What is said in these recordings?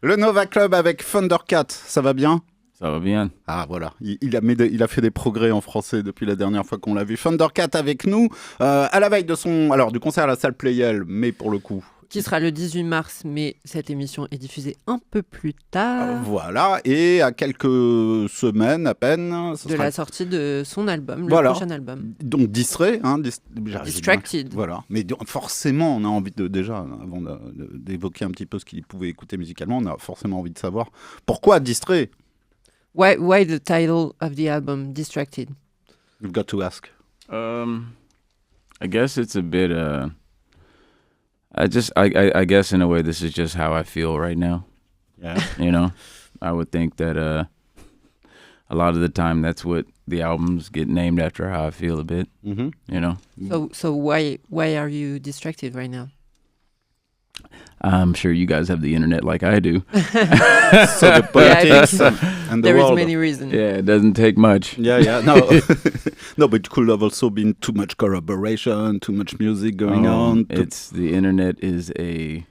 Le Nova Club avec Thundercat, ça va bien? Ça va bien. Ah voilà, il a fait des progrès en français depuis la dernière fois qu'on l'a vu. Thundercat avec nous, à la veille du concert à la salle Playel, mais pour le coup... Qui sera le 18 mars, mais cette émission est diffusée un peu plus tard. Voilà, et à quelques semaines à peine... la sortie de son album, voilà. Le prochain album. Donc distrait, hein, Distracted. Voilà, mais forcément, on a envie déjà, avant d'évoquer un petit peu ce qu'il pouvait écouter musicalement, on a forcément envie de savoir pourquoi distrait. Why the title of the album, Distracted? You've got to ask. I guess it's a bit. I guess in a way, this is just how I feel right now. Yeah. You know, I would think that a lot of the time that's what the albums get named after, how I feel a bit. Mm-hmm. You know. So why are you distracted right now? I'm sure you guys have the internet like I do. So the politics and the there world. is many reasons. Yeah, it doesn't take much. Yeah, no. No, but it could have also been too much collaboration, too much music going on. It's the internet is I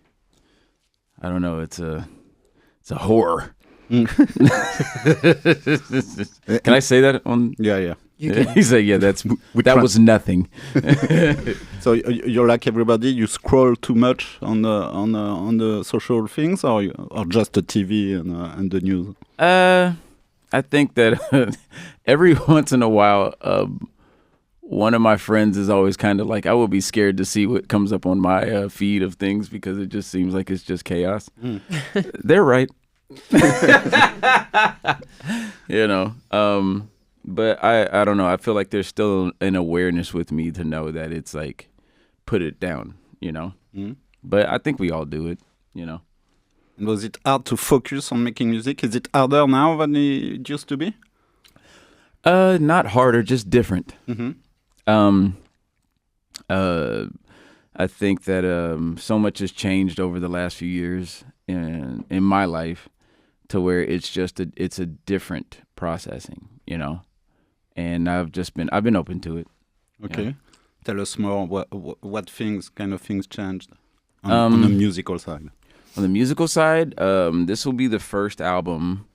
don't know, it's a horror. Can I say that on? Yeah. You said, yeah, that was nothing. So you're like everybody. You scroll too much on the social things, or just the TV and the news. I think that every once in a while, one of my friends is always kind of like, I will be scared to see what comes up on my feed of things because it just seems like it's just chaos. They're right. You know. But I don't know. I feel like there's still an awareness with me to know that it's like, put it down, you know. But I think we all do it, you know. And was it hard to focus on making music? Is it harder now than it used to be? Not harder, just different. Mm-hmm. I think that so much has changed over the last few years in my life to where it's just it's a different processing, you know. And I've been open to it. Okay. Yeah. Tell us more. What kind of things changed on the musical side? On the musical side, this will be the first album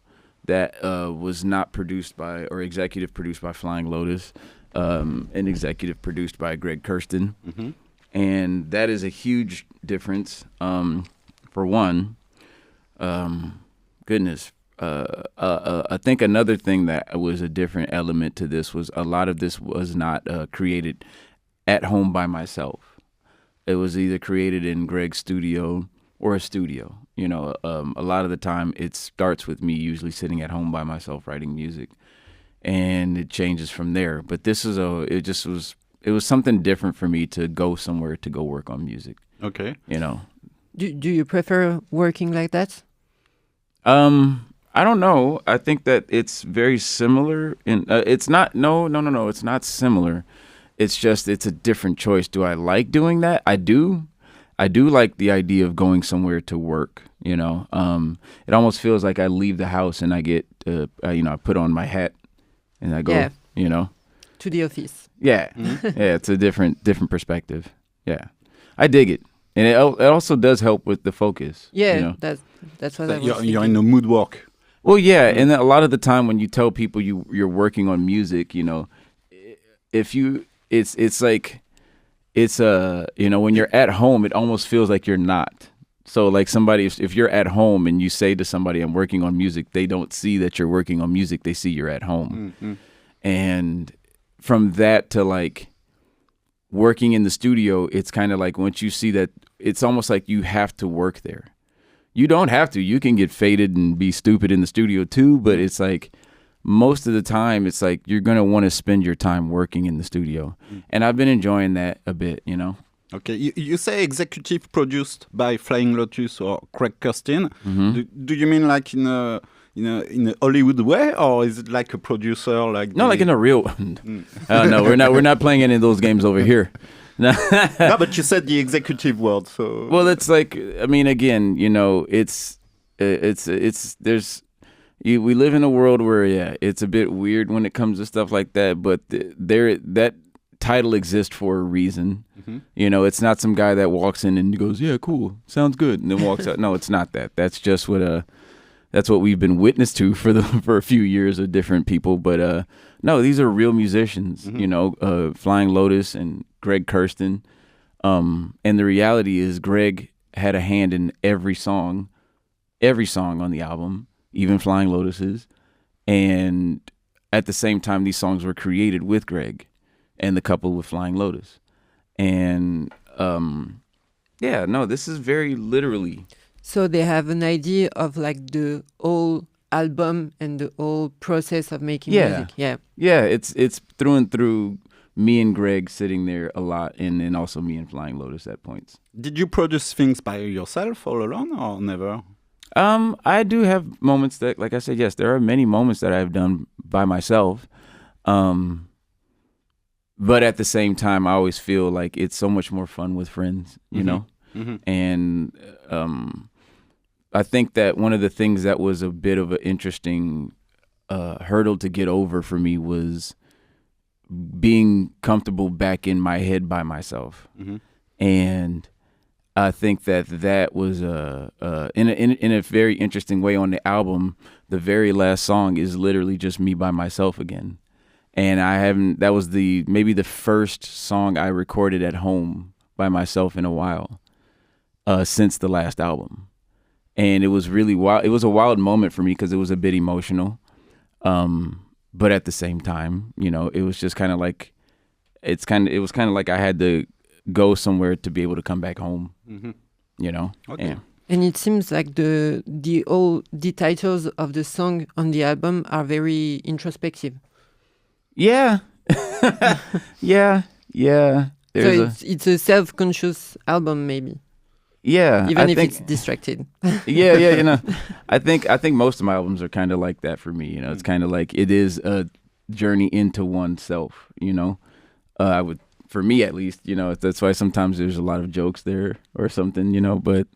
that was not produced by or executive produced by Flying Lotus, and executive produced by Greg Kirsten. Mm-hmm. And that is a huge difference. For one, goodness. I think another thing that was a different element to this was a lot of this was not created at home by myself. It was either created in Greg's studio or a studio. You know, a lot of the time it starts with me usually sitting at home by myself writing music, and it changes from there. But this is it was something different for me to go somewhere to go work on music. Okay. You know. Do you prefer working like that? I don't know. I think that it's very similar. It's not. No. It's not similar. It's just it's a different choice. Do I like doing that? I do. I do like the idea of going somewhere to work. You know, it almost feels like I leave the house and I get, I put on my hat and I go. Yeah. You know, to the office. Yeah, yeah. It's a different perspective. Yeah, I dig it, and it also does help with the focus. Yeah, you know? that's what I was thinking. You're in a mood work. Well, yeah, and a lot of the time when you tell people you're working on music, you know, it's like when you're at home, it almost feels like you're not. So like if you're at home and you say to somebody, I'm working on music, they don't see that you're working on music. They see you're at home. Mm-hmm. And from that to like working in the studio, it's kind of like once you see that, it's almost like you have to work there. You don't have to. You can get faded and be stupid in the studio too, but it's like most of the time it's like you're going to want to spend your time working in the studio. And I've been enjoying that a bit, you know. Okay. You say executive produced by Flying Lotus or Craig Kirsten. Mm-hmm. Do you mean like in a Hollywood way, or is it like a producer like like in a real no, we're not playing any of those games over here. No, but you said the executive word, so. Well, it's like, I mean, again, you know, we live in a world where, yeah, it's a bit weird when it comes to stuff like that, but that title exists for a reason. You know, it's not some guy that walks in and goes, yeah, cool, sounds good, and then walks out. No, it's not that. That's just that's what we've been witness to for a few years of different people. But no, these are real musicians. You know, Flying Lotus and Greg Kirsten. And the reality is, Greg had a hand in every song on the album, even Flying Lotus's. And at the same time, these songs were created with Greg and the couple with Flying Lotus. And yeah, no, this is very literally. So they have an idea of like the whole album and the whole process of making music. Yeah, it's through and through me and Greg sitting there a lot, and then also me and Flying Lotus at points. Did you produce things by yourself all alone or never? I do have moments that, like I said, yes, there are many moments that I've done by myself. But at the same time, I always feel like it's so much more fun with friends, you know? And I think that one of the things that was a bit of an interesting hurdle to get over for me was being comfortable back in my head by myself. And I think that was in a very interesting way on the album. The very last song is literally just me by myself again. And that was maybe the first song I recorded at home by myself in a while, since the last album. And it was really wild. It was a wild moment for me because it was a bit emotional. But at the same time, you know, it was just kind of like, it was kind of like I had to go somewhere to be able to come back home, you know? Okay. And it seems like the titles of the song on the album are very introspective. Yeah. yeah. So it's a self-conscious album, maybe. Yeah. Even if it's distracted. Yeah, you know. I think most of my albums are kind of like that for me, you know. It's kind of like it is a journey into oneself, you know. For me at least, you know, that's why sometimes there's a lot of jokes there or something, you know, but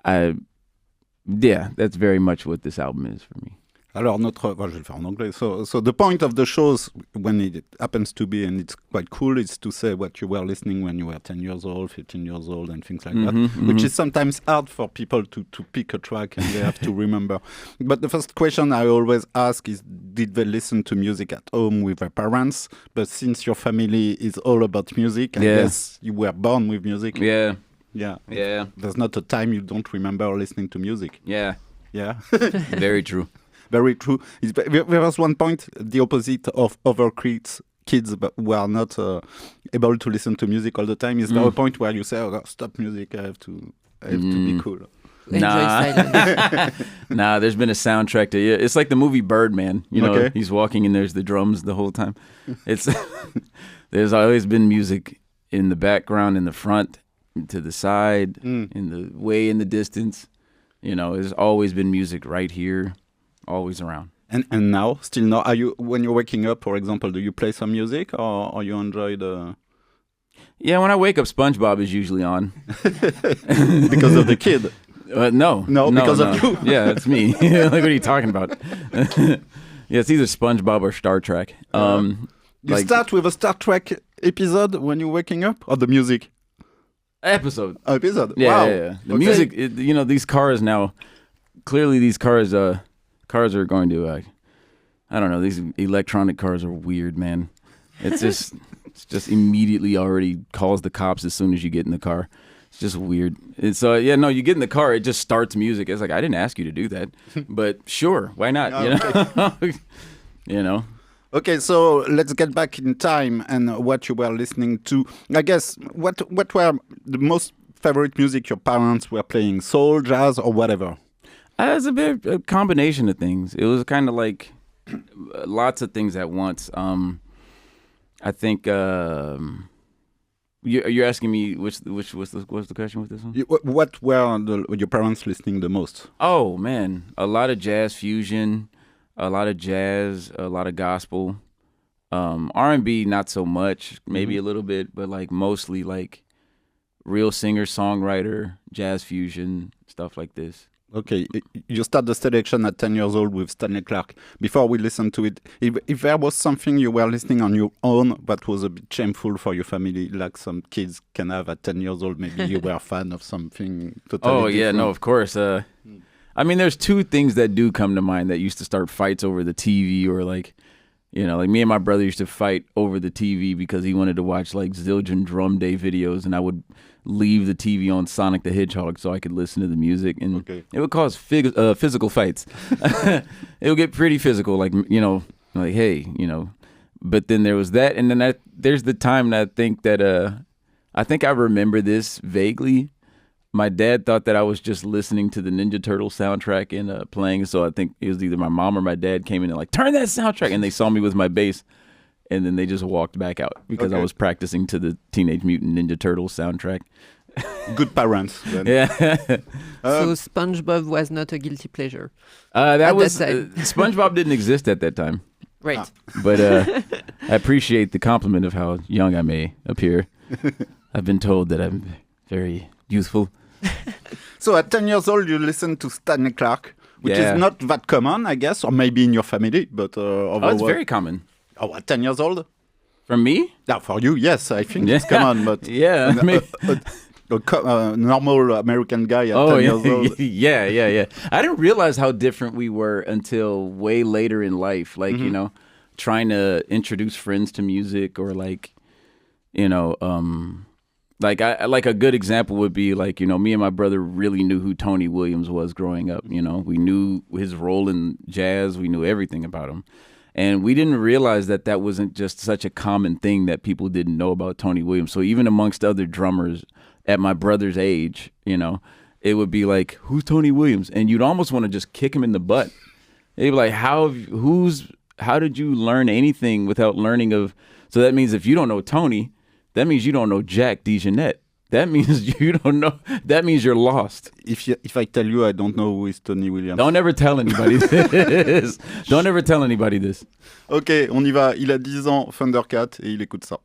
that's very much what this album is for me. Alors je vais le faire en anglais. So the point of the shows, when it happens to be, and it's quite cool, is to say what you were listening when you were 10 years old, 15 years old, and things like that, which is sometimes hard for people to pick a track and they have to remember. But the first question I always ask is, did they listen to music at home with their parents? But since your family is all about music, I guess you were born with music. Yeah. There's not a time you don't remember listening to music. Yeah. Very true. Very true. There was one point, the opposite of other kids who are not able to listen to music all the time. Is there a point where you say, "Oh, stop music! I have to be cool"? Nah, there's been a soundtrack to it. It's like the movie Birdman. You know, he's walking and there's the drums the whole time. There's always been music in the background, in the front, to the side, in the way in the distance. You know, there's always been music right here. Always around. And now, still now, when you're waking up, for example, do you play some music or you enjoy the... Yeah, when I wake up, SpongeBob is usually on. Because of the kid? No, because of you. Yeah, it's me. Like, what are you talking about? Yeah, it's either SpongeBob or Star Trek. You start with a Star Trek episode when you're waking up, or the music? Episode. Yeah, wow. Yeah. The music, you know, these cars now, clearly these cars are going to, I don't know, these electronic cars are weird, man. It's just immediately already calls the cops as soon as you get in the car. It's just weird. You get in the car, it just starts music. It's like, I didn't ask you to do that, but sure, why not? You know? Okay, so let's get back in time and what you were listening to. I guess, what were the most favorite music your parents were playing? Soul, jazz, or whatever? It's a combination of things. It was kind of like lots of things at once. I think you're asking me what's the question with this one? What were your parents listening the most? Oh man, a lot of jazz fusion, a lot of jazz, a lot of gospel, R&B not so much, maybe a little bit, but like mostly like real singer songwriter, jazz fusion, stuff like this. Okay, you start the selection at 10 years old with Stanley Clarke. Before we listen to it, if there was something you were listening on your own that was a bit shameful for your family, like some kids can have at 10 years old, maybe you were a fan of something totally different. Yeah, no, of course. I mean, there's two things that do come to mind that used to start fights over the TV, or like, you know, like me and my brother used to fight over the TV because he wanted to watch like Zildjian Drum Day videos, and I would leave the TV on Sonic the Hedgehog so I could listen to the music, and it would cause physical fights. It would get pretty physical, like, you know, like, hey, you know. But then there was that, and then there's the time that I think I remember this vaguely. My dad thought that I was just listening to the Ninja Turtle soundtrack and playing, so I think it was either my mom or my dad came in and like, turn that soundtrack, and they saw me with my bass, and then they just walked back out because I was practicing to the Teenage Mutant Ninja Turtles soundtrack. Good parents. Then. Yeah. So SpongeBob was not a guilty pleasure. SpongeBob didn't exist at that time. Right. But I appreciate the compliment of how young I may appear. I've been told that I'm very youthful. So at 10 years old, you listen to Stanley Clarke, which is not that common, I guess, or maybe in your family, but it's very common. Oh, at 10 years old? From me? Yeah, for you, yes, I think it's common, but a normal American guy at 10 years old. Yeah. I didn't realize how different we were until way later in life, like, you know, trying to introduce friends to music, or like, you know, like a good example would be like, you know, me and my brother really knew who Tony Williams was growing up. You know, we knew his role in jazz. We knew everything about him. And we didn't realize that that wasn't just such a common thing that people didn't know about Tony Williams. So even amongst other drummers at my brother's age, you know, it would be like, who's Tony Williams? And you'd almost want to just kick him in the butt. They'd be like, how did you learn anything without learning of? So that means if you don't know Tony, that means you don't know Jack DeJohnette. That means you don't know. That means you're lost. If I tell you I don't know who is Tony Williams. Don't ever tell anybody this. Don't ever tell anybody this. Ok, on y va. Il a 10 ans, Thundercat, et il écoute ça.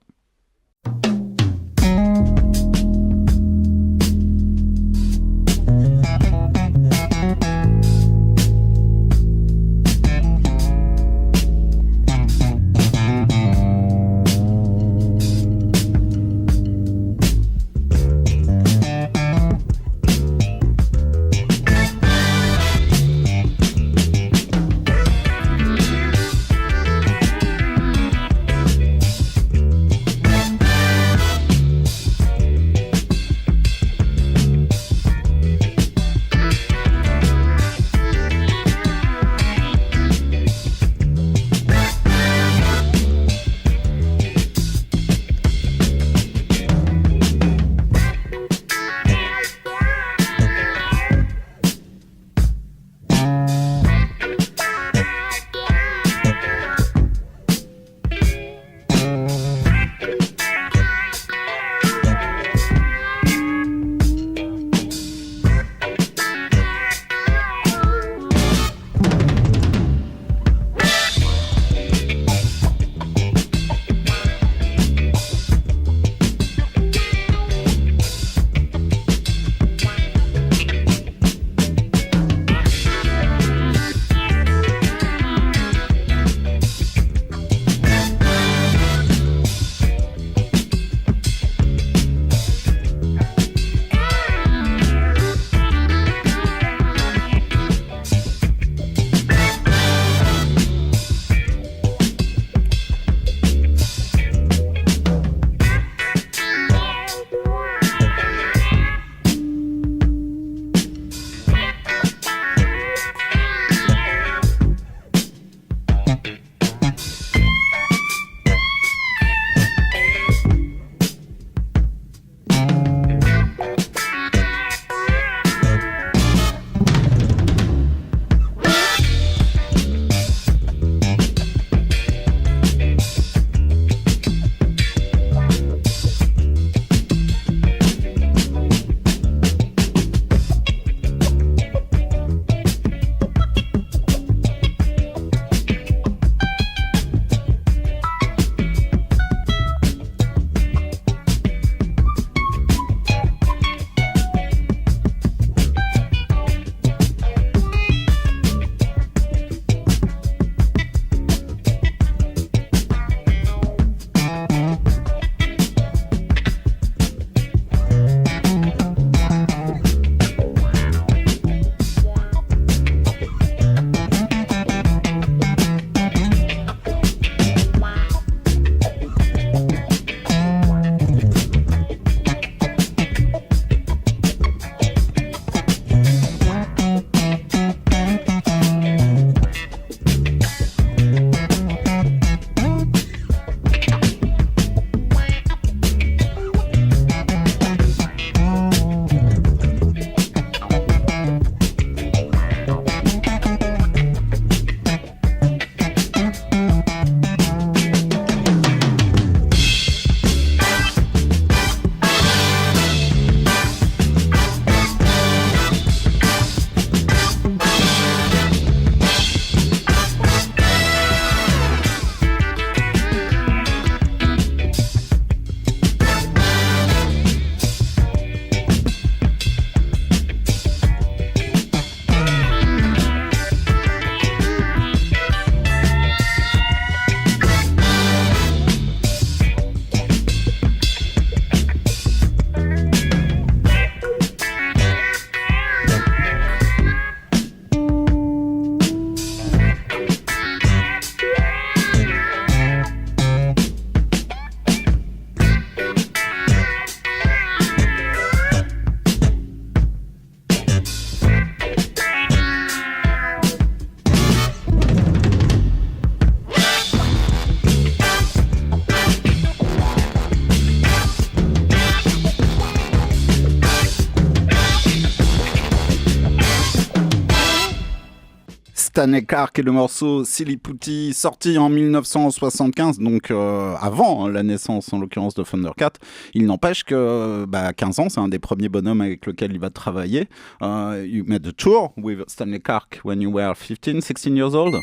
Stanley Clarke et le morceau Silly Putty, sorti en 1975, donc avant la naissance en l'occurrence de Thundercat. Il n'empêche que à 15 ans, c'est un des premiers bonhommes avec lequel il va travailler. You made a tour with Stanley Clarke when you were 15, 16 years old?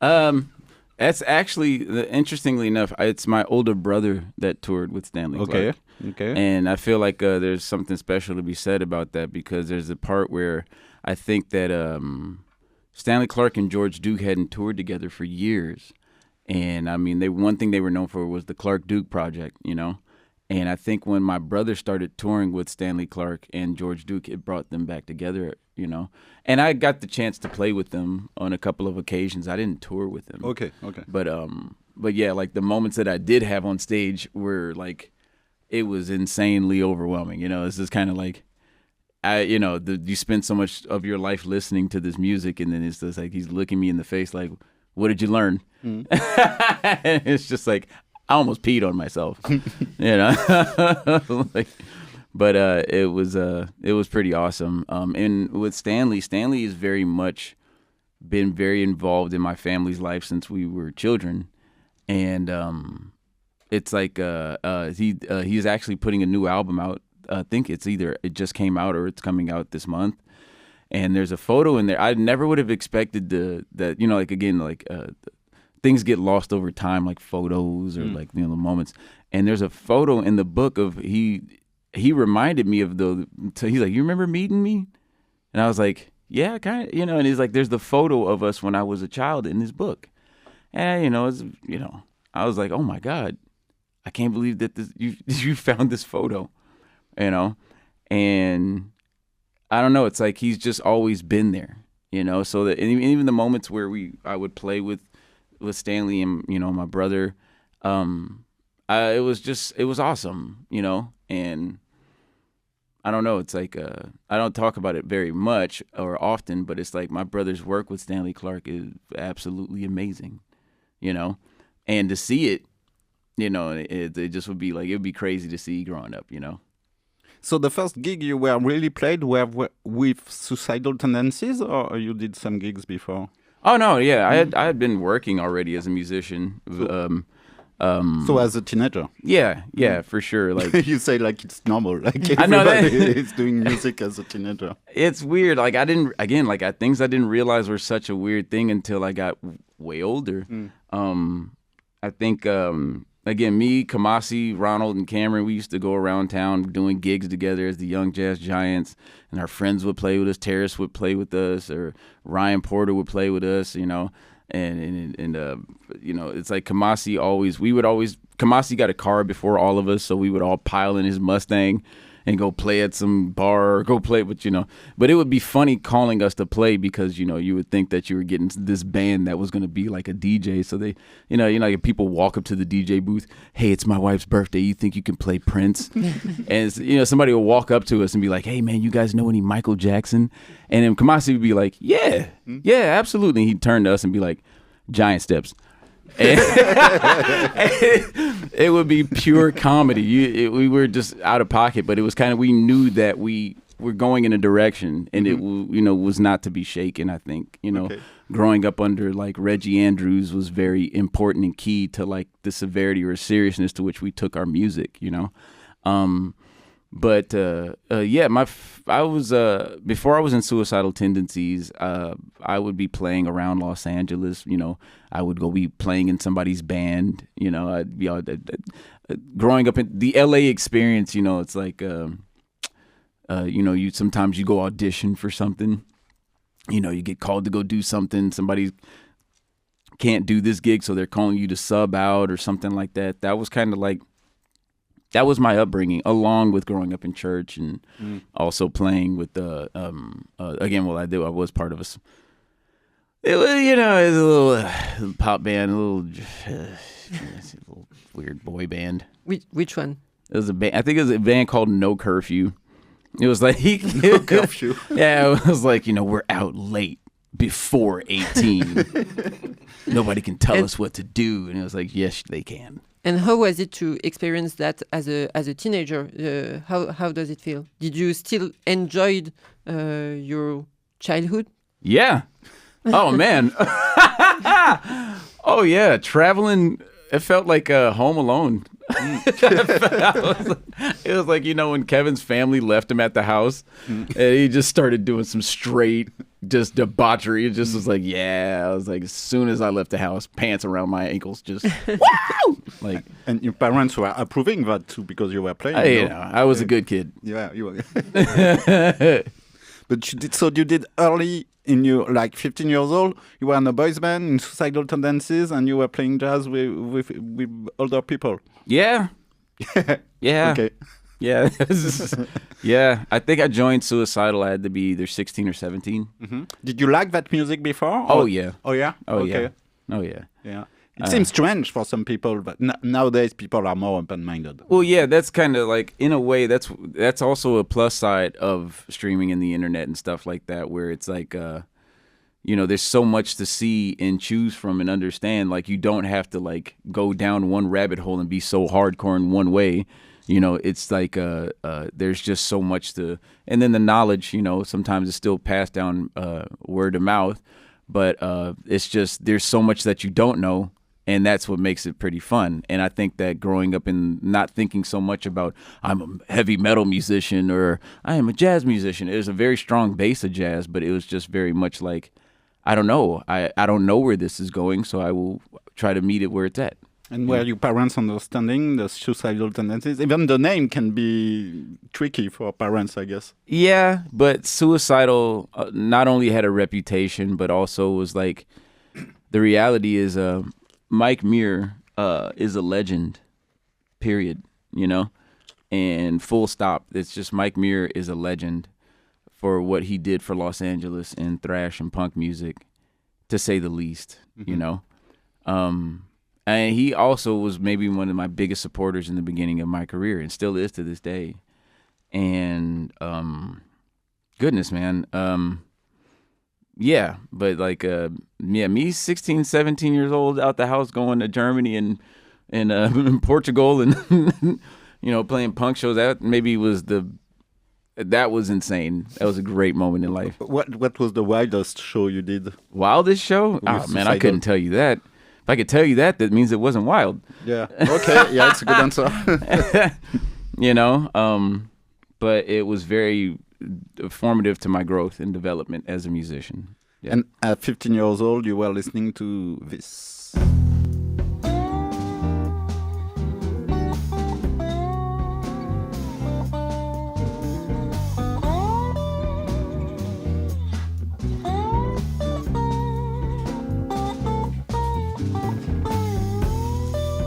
That's actually, interestingly enough, it's my older brother that toured with Stanley Clarke. Okay. And I feel like there's something special to be said about that, because there's a part where I think that Stanley Clarke and George Duke hadn't toured together for years. And I mean, one thing they were known for was the Clarke Duke project, you know? And I think when my brother started touring with Stanley Clarke and George Duke, it brought them back together, you know? And I got the chance to play with them on a couple of occasions. I didn't tour with them. Okay. But yeah, like the moments that I did have on stage were like, it was insanely overwhelming, you know? It's just kind of like, you spend so much of your life listening to this music, and then it's just like he's looking me in the face like, what did you learn? And it's just like, I almost peed on myself, you know. But it was pretty awesome. And with Stanley has very much been very involved in my family's life since we were children, and it's like he's actually putting a new album out. I think it just came out or it's coming out this month. And there's a photo in there. I never would have expected that, you know, like again, like things get lost over time, like photos or like, you know, the moments. And there's a photo in the book of he reminded me of he's like, you remember meeting me? And I was like, yeah, kind of, you know. And he's like, there's the photo of us when I was a child in this book. And, I was like, oh my God, I can't believe that you found this photo, you know? And I don't know, it's like he's just always been there, you know? So that even the moments where I would play with Stanley and, you know, my brother, it was awesome, you know? And I don't know, it's like, I don't talk about it very much or often, but it's like my brother's work with Stanley Clarke is absolutely amazing, you know? And to see it, you know, it just would be like, it would be crazy to see growing up, you know? So the first gig you were really played were with Suicidal Tendencies, or you did some gigs before? Oh no, yeah, I had been working already as a musician. So as a teenager? Yeah, for sure. Like you say, like it's normal. Like everybody is doing music as a teenager. It's weird. Like things I didn't realize were such a weird thing until I got way older. I think. Again, me, Kamasi, Ronald, and Cameron, we used to go around town doing gigs together as the Young Jazz Giants, and our friends would play with us. Terrace would play with us, or Ryan Porter would play with us, you know. And you know, it's like Kamasi got a car before all of us, so we would all pile in his Mustang and go play at some bar, or go play, but it would be funny calling us to play because, you know, you would think that you were getting this band that was going to be like a DJ. So they, you know, like people walk up to the DJ booth, hey, it's my wife's birthday. You think you can play Prince? And, you know, somebody will walk up to us and be like, hey, man, you guys know any Michael Jackson? And then Kamasi would be like, yeah, absolutely. And he'd turn to us and be like, Giant Steps. It would be pure comedy. We were just out of pocket, but it was kind of, we knew that we were going in a direction, and it, you know, was not to be shaken. I think, you know, growing up under like Reggie Andrews was very important and key to like the severity or seriousness to which we took our music, you know. But I was before I was in Suicidal Tendencies, I would be playing around Los Angeles. You know, I would go be playing in somebody's band. You know, I'd be growing up in the LA experience. You know, it's like you know, sometimes you go audition for something. You know, you get called to go do something. Somebody can't do this gig, so they're calling you to sub out or something like that. That was kind of like. That was my upbringing, along with growing up in church and also playing with the again. Well, I was part of it was, you know, it was a little pop band, a little weird boy band. Which one? It was a band. I think it was a band called No Curfew. It was like No Curfew. Yeah, it was like, you know, we're out late before 18. Nobody can tell us what to do, and it was like, yes, they can. And how was it to experience that as a teenager? How does it feel? Did you still enjoy your childhood? Yeah. Oh, man. Oh, yeah. Traveling, it felt like Home Alone. It was like, when Kevin's family left him at the house and he just started doing some straight just debauchery. It just was like, I was like, as soon as I left the house, pants around my ankles, just wow! Like, and your parents were approving that too because you were playing. I was a good kid. Yeah, you were. But you did early in your, like 15 years old, you were in a boys band in Suicidal Tendencies and you were playing jazz with older people. Yeah. Yeah. Okay. Yeah. Yeah. I think I joined Suicidal. I had to be either 16 or 17. Mm-hmm. Did you like that music before? Oh, yeah. Oh, yeah? Oh, okay. yeah. Oh, yeah. Yeah. It seems strange for some people, but nowadays people are more open-minded. Well, yeah, that's kind of like, in a way, that's also a plus side of streaming and the internet and stuff like that, where it's like, there's so much to see and choose from and understand. Like, you don't have to like go down one rabbit hole and be so hardcore in one way. It's like there's just so much to, and then the knowledge, sometimes it's still passed down word of mouth, but it's just there's so much that you don't know. And that's what makes it pretty fun. And I think that growing up and not thinking so much about I'm a heavy metal musician or I am a jazz musician. It was a very strong base of jazz, but it was just very much like, I don't know. I don't know where this is going, so I will try to meet it where it's at. And were your parents understanding the suicidal tendencies? Even the name can be tricky for parents, I guess. Yeah, but Suicidal not only had a reputation, but also was like, the reality is Mike Muir is a legend, period, and full stop. It's just Mike Muir is a legend for what he did for Los Angeles in thrash and punk music, to say the least, And he also was maybe one of my biggest supporters in the beginning of my career and still is to this day. And goodness, man. Yeah, but like, me 16, 17 years old out the house going to Germany and Portugal and, playing punk shows, that maybe that was insane. That was a great moment in life. What was the wildest show you did? Wildest show? Oh, man, I couldn't tell you that. If I could tell you that means it wasn't wild. Yeah. Okay. Yeah, it's a good answer. But it was very formative to my growth and development as a musician. Yeah. And at 15 years old, you were listening to this.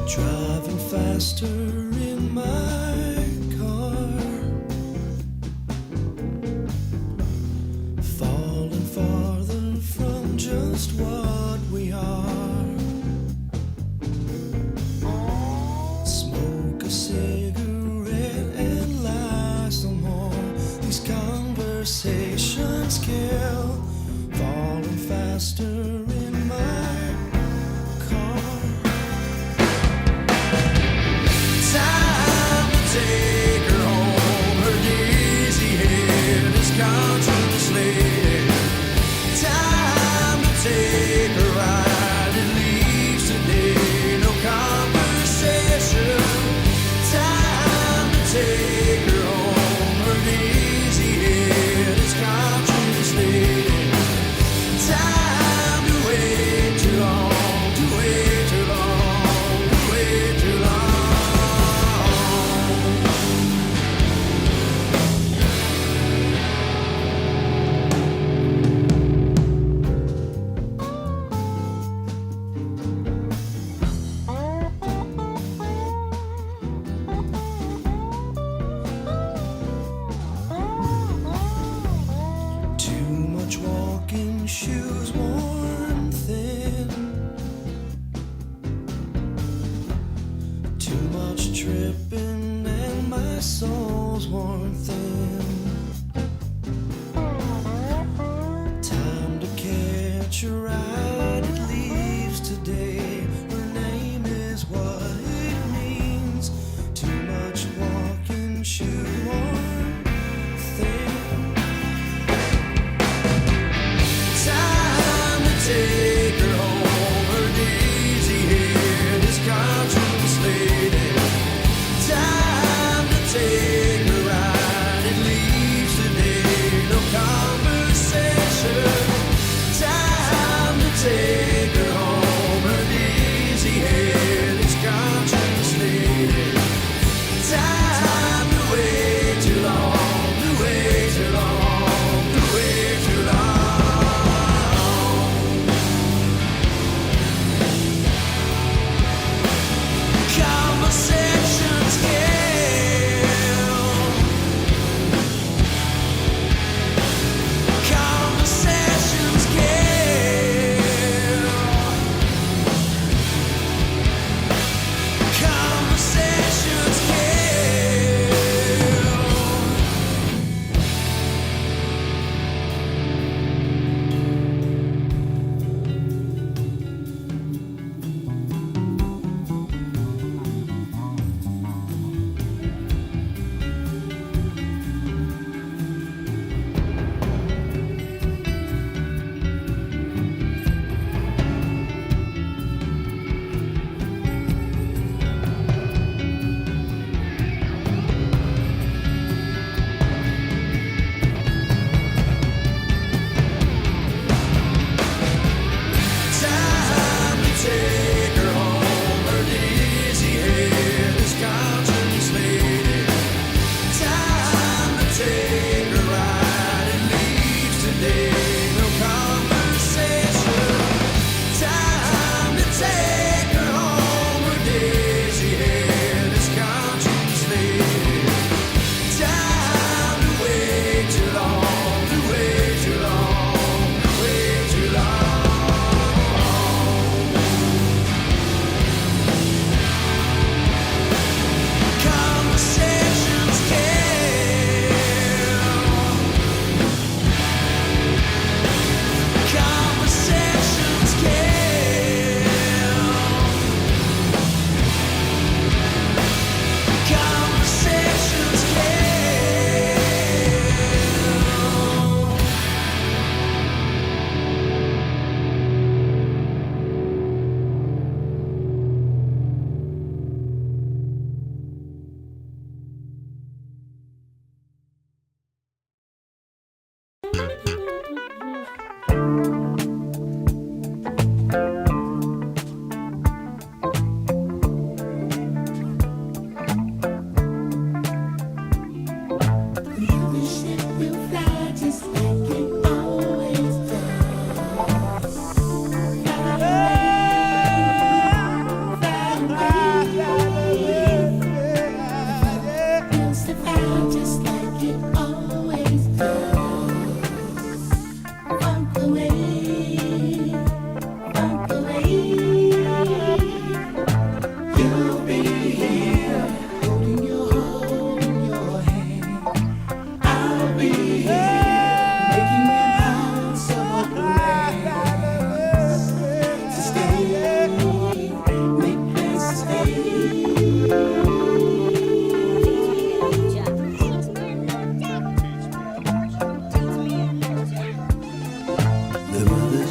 Driving faster in my car, falling farther from just what we are. Smoke a cigarette and lie some more. These conversations kill. Falling faster in my time to take her home. Her dizzy head is contemplated. Time to take her ride. It leaves today, no conversation. Time to take her home. Her dizzy head is contemplated. Time to wait too long, to wait too long, to wait too long. Too much walking, shoes worn thin. Too much tripping, and my soul's worn thin. Time to catch a ride, it leaves today. Her name is what it means. Too much walking, shoes worn thin. Time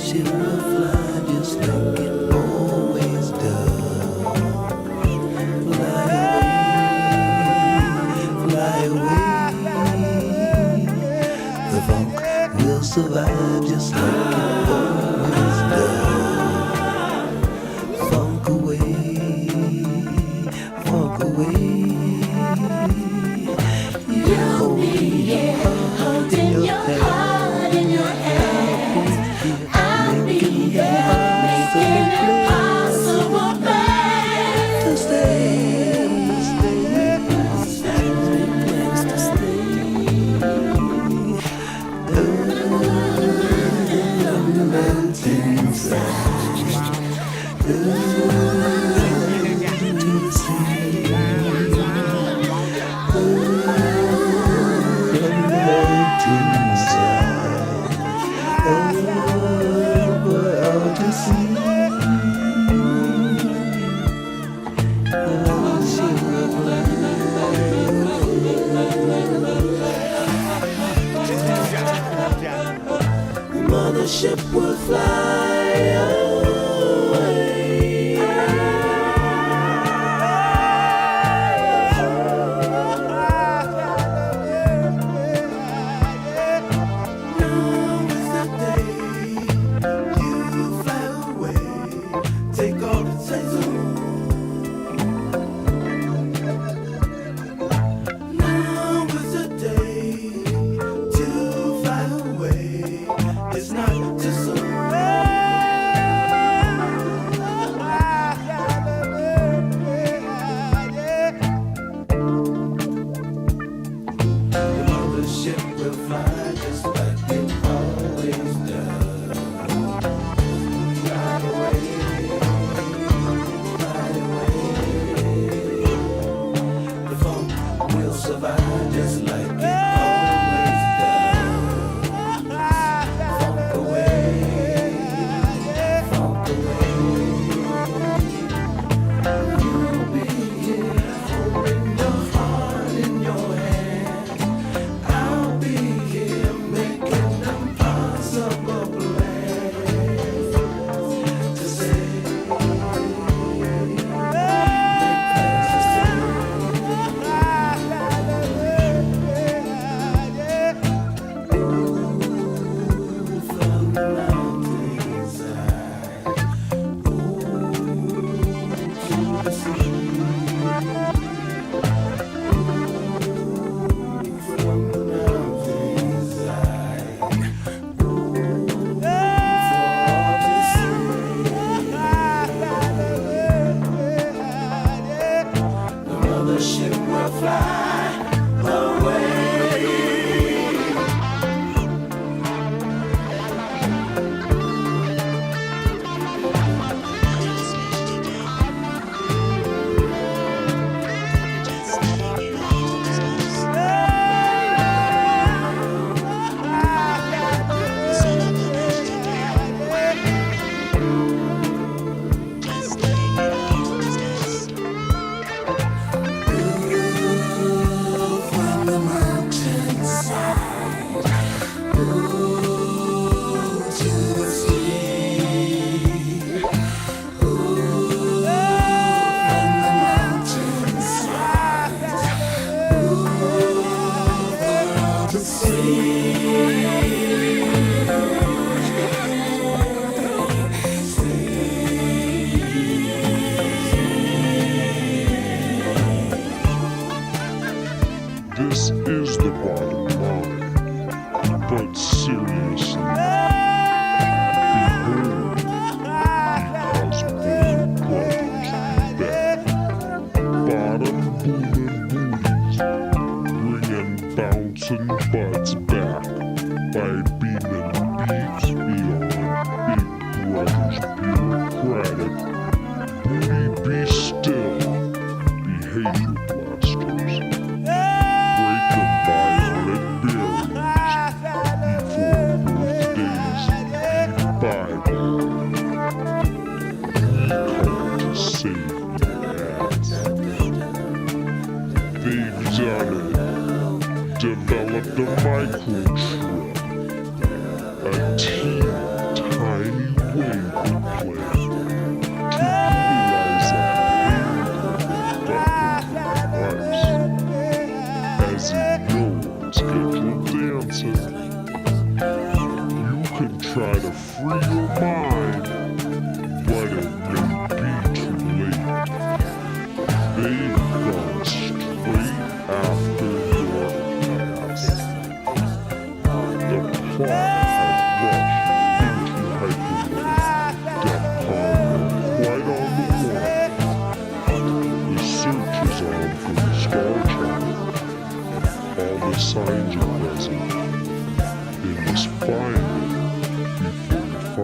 ship will fly just like it always does. Fly away, the funk will survive just like it always does. Funk away, funk away. You'll be here, holding your heart in your hand. I'll be here, making it possible, babe. To stay, plans to stay. On the mountainside, to the sea. The mothership will fly away. Now is the day you fly away.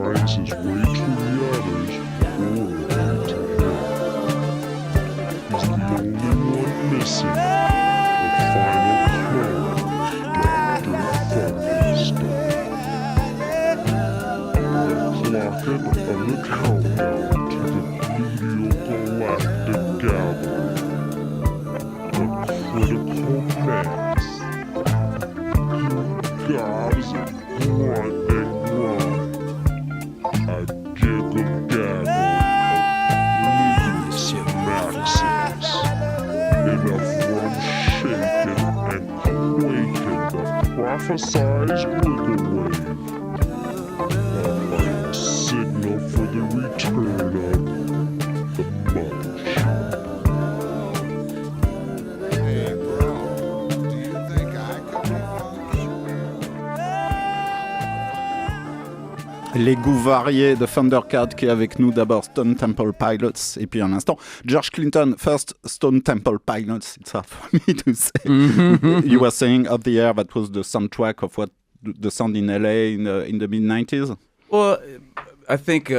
finds his way to the others or to hell. He's the only one missing. The final clone, Dr. Thundercat. On the countdown to the Ludio Galactic Gathering. The critical mass. God is a grunt and grunt. A giggle gaggle of Ludius Maximus. Enough run shaken and quaking the prophesized wiggle wave. A signal for the return of the munch. Hey, bro, do you think I could be funky? Les goûts variés de Thundercat qui est avec nous, d'abord Stone Temple Pilots et puis un instant George Clinton. First Stone Temple Pilots, it's hard for me to say. You were saying Of the Air, that was the soundtrack of what the sound in LA in the mid-90s? Well, I think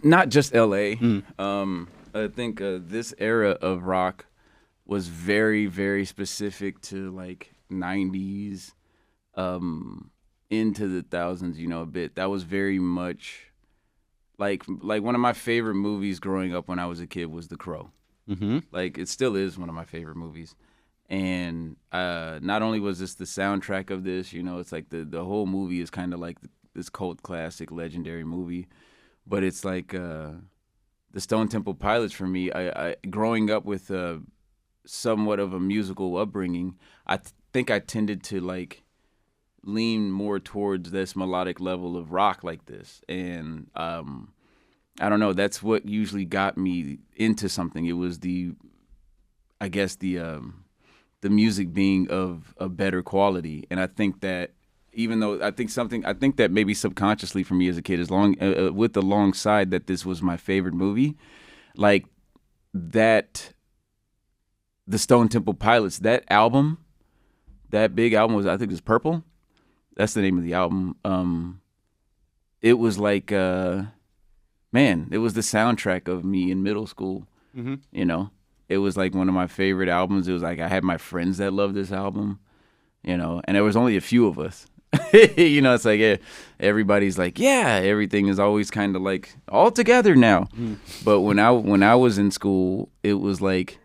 not just LA. I think this era of rock was very, very specific to like 90s into the thousands, you know, a bit. That was very much like one of my favorite movies growing up when I was a kid was The Crow. Mm-hmm. Like it still is one of my favorite movies. And not only was this the soundtrack of this, you know, it's like the whole movie is kind of like this cult classic, legendary movie. But it's like the Stone Temple Pilots for me, I growing up with somewhat of a musical upbringing, I think I tended to like lean more towards this melodic level of rock like this. And I don't know, that's what usually got me into something. It was the music being of a better quality. And I think that even though I think that maybe subconsciously for me as a kid, as long with alongside that this was my favorite movie, like that, the Stone Temple Pilots, that album, that big album was, I think it was Purple. That's the name of the album. It was like, man, it was the soundtrack of me in middle school, you know? It was like one of my favorite albums. It was like I had my friends that loved this album, you know, and there was only a few of us. You know, it's like everybody's like, yeah, everything is always kind of like all together now. But when I was in school, it was like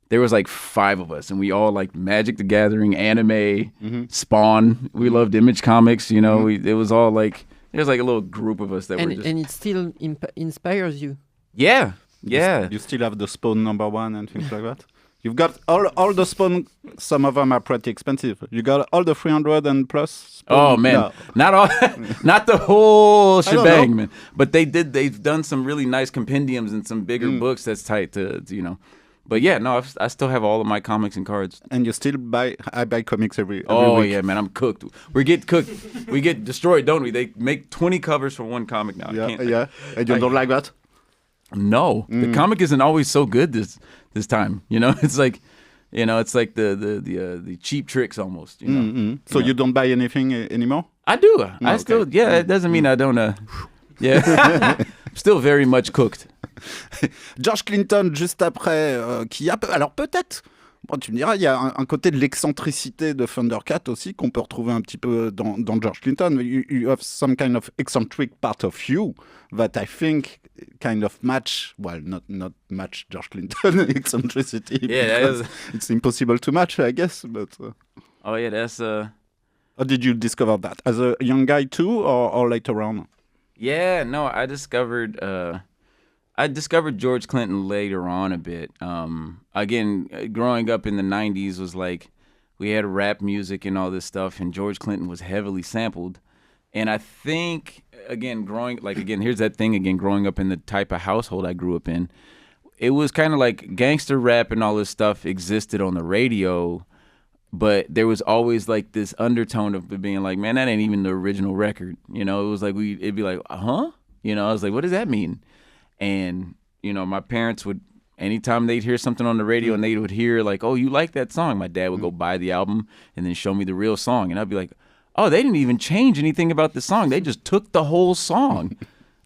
there was like 5 of us, and we all like Magic the Gathering, anime, Spawn. We loved Image Comics. You know, it was all like there's like a little group of us that were just. And it still inspires you. Yeah. Yeah. You still have the Spawn #1 and things like that? You've got all the Spawn, some of them are pretty expensive. You got all the 300 and plus Spawn? Oh, man. No. Not all, not the whole shebang, man. But they've done some really nice compendiums and some bigger books that's tight to, you know. But yeah, no, I still have all of my comics and cards. And you still I buy comics every week. Oh, yeah, man, I'm cooked. We get cooked. We get destroyed, don't we? They make 20 covers for one comic now. Yeah. And you don't like that? No, the comic isn't always so good this time. You know, it's like, you know, it's like the cheap tricks almost. You know. So you don't buy anything anymore? I do. No, I still. Yeah, it doesn't mean I don't. Yeah, still very much cooked. George Clinton juste après, qui a alors peut-être. Bon, tu me diras, il y a un côté de l'excentricité de Thundercat aussi qu'on peut retrouver un petit peu dans George Clinton. You have some kind of eccentric part of you that I think kind of match, well, not match George Clinton eccentricity. Yeah, it's impossible to match, I guess. But oh yeah, that's. How did you discover that? As a young guy too, or later on? Yeah, no, I discovered George Clinton later on a bit. Again, growing up in the 90s was like, we had rap music and all this stuff, and George Clinton was heavily sampled. And I think, again, here's that thing again, growing up in the type of household I grew up in, it was kind of like gangster rap and all this stuff existed on the radio, but there was always like this undertone of it being like, man, that ain't even the original record. You know, it was like, it'd be like, huh? You know, I was like, what does that mean? And, you know, my parents would, anytime they'd hear something on the radio and they would hear like, oh, you like that song? My dad would go buy the album and then show me the real song. And I'd be like, oh, they didn't even change anything about the song. They just took the whole song.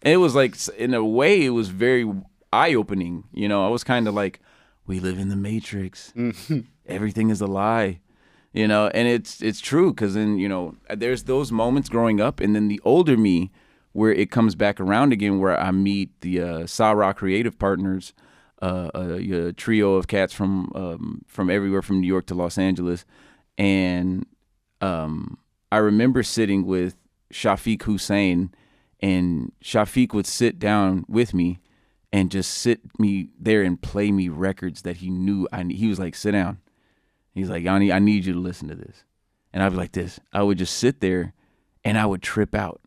And it was like, in a way, it was very eye-opening. You know, I was kind of like, we live in the Matrix. Everything is a lie. You know, and it's true, because then, you know, there's those moments growing up, and then the older me, where it comes back around again, where I meet the Sa-Ra Creative Partners, a trio of cats from everywhere from New York to Los Angeles. And I remember sitting with Shafiq Hussein, and Shafiq would sit down with me and just sit me there and play me records that he knew he was like, sit down. He's like, Yanni, I need you to listen to this. And I'd be like this. I would just sit there and I would trip out.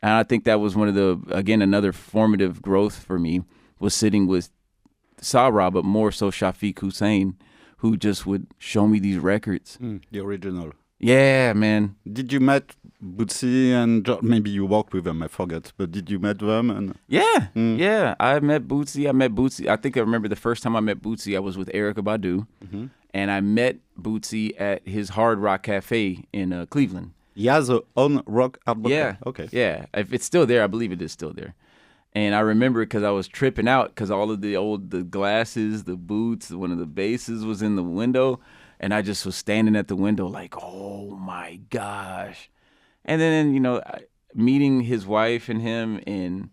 And I think that was one of another formative growth for me, was sitting with Sa-Ra, but more so Shafiq Hussein, who just would show me these records. The original. Yeah, man. Did you met Bootsy and maybe you walked with them, I forget, but did you met them? And Yeah, I met Bootsy. I think I remember the first time I met Bootsy, I was with Erykah Badu, and I met Bootsy at his Hard Rock Cafe in Cleveland. He has a own rock art book. Yeah. Okay. Yeah. If it's still there, I believe it is still there. And I remember because I was tripping out because all of the glasses, the boots, one of the basses was in the window. And I just was standing at the window like, oh, my gosh. And then, you know, meeting his wife and him, and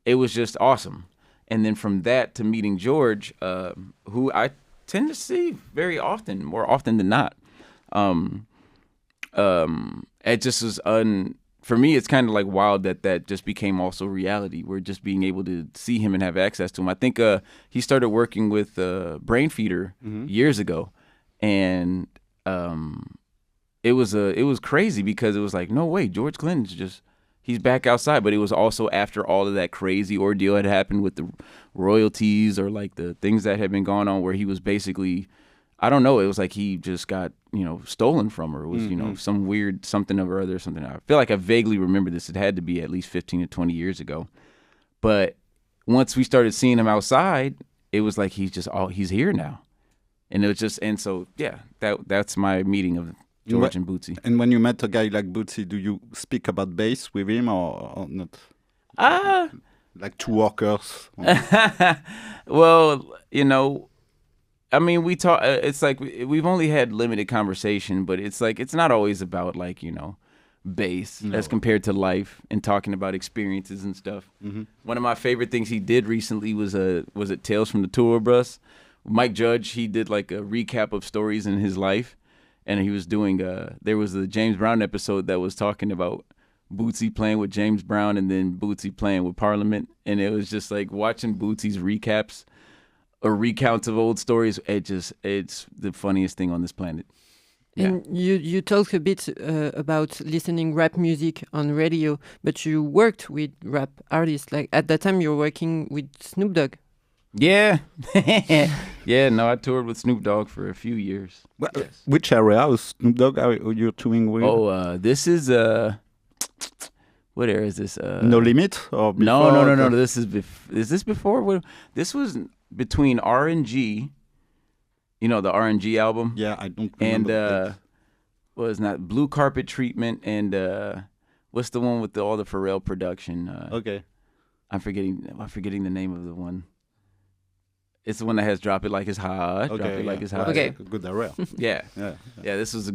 it was just awesome. And then from that to meeting George, who I tend to see very often, more often than not. It just was for me, it's kind of like wild that just became also reality. We're just being able to see him and have access to him. I think he started working with Brain Feeder years ago, and it was crazy because it was like, no way, George Clinton's he's back outside. But it was also after all of that crazy ordeal had happened with the royalties, or like the things that had been going on, where he was basically, I don't know, it was like he just got, you know, stolen from her. It was, you know, some weird something or other, something. I feel like I vaguely remember this. It had to be at least 15 to 20 years ago. But once we started seeing him outside, it was like he's here now. And it was just, and so, yeah, that's my meeting of George and Bootsy. And when you met a guy like Bootsy, do you speak about bass with him or not? Like two workers? Well, you know, I mean, we talk. It's like we've only had limited conversation, but it's like it's not always about like, you know, bass as compared to life and talking about experiences and stuff. One of my favorite things he did recently was it Tales from the Tour Bus. Mike Judge, he did like a recap of stories in his life, and he was doing there was a James Brown episode that was talking about Bootsy playing with James Brown and then Bootsy playing with Parliament, and it was just like watching Bootsy's recaps or recounts of old stories. It's the funniest thing on this planet. And you talked a bit about listening rap music on radio, but you worked with rap artists. Like at that time, you were working with Snoop Dogg. Yeah. Yeah, no, I toured with Snoop Dogg for a few years. Well, Yes. Which area of Snoop Dogg are you touring with? This is what era is this? No Limit or before? No. This is is this before? This was between R&G, you know, the R&G album. Yeah, I don't remember. And what is that? Blue Carpet Treatment, and what's the one with all the Pharrell production? Okay. I'm forgetting the name of the one. It's the one that has Drop It Like It's Hot. Okay, Drop It Like It's Hot. Okay. Good area. Yeah. Yeah. This was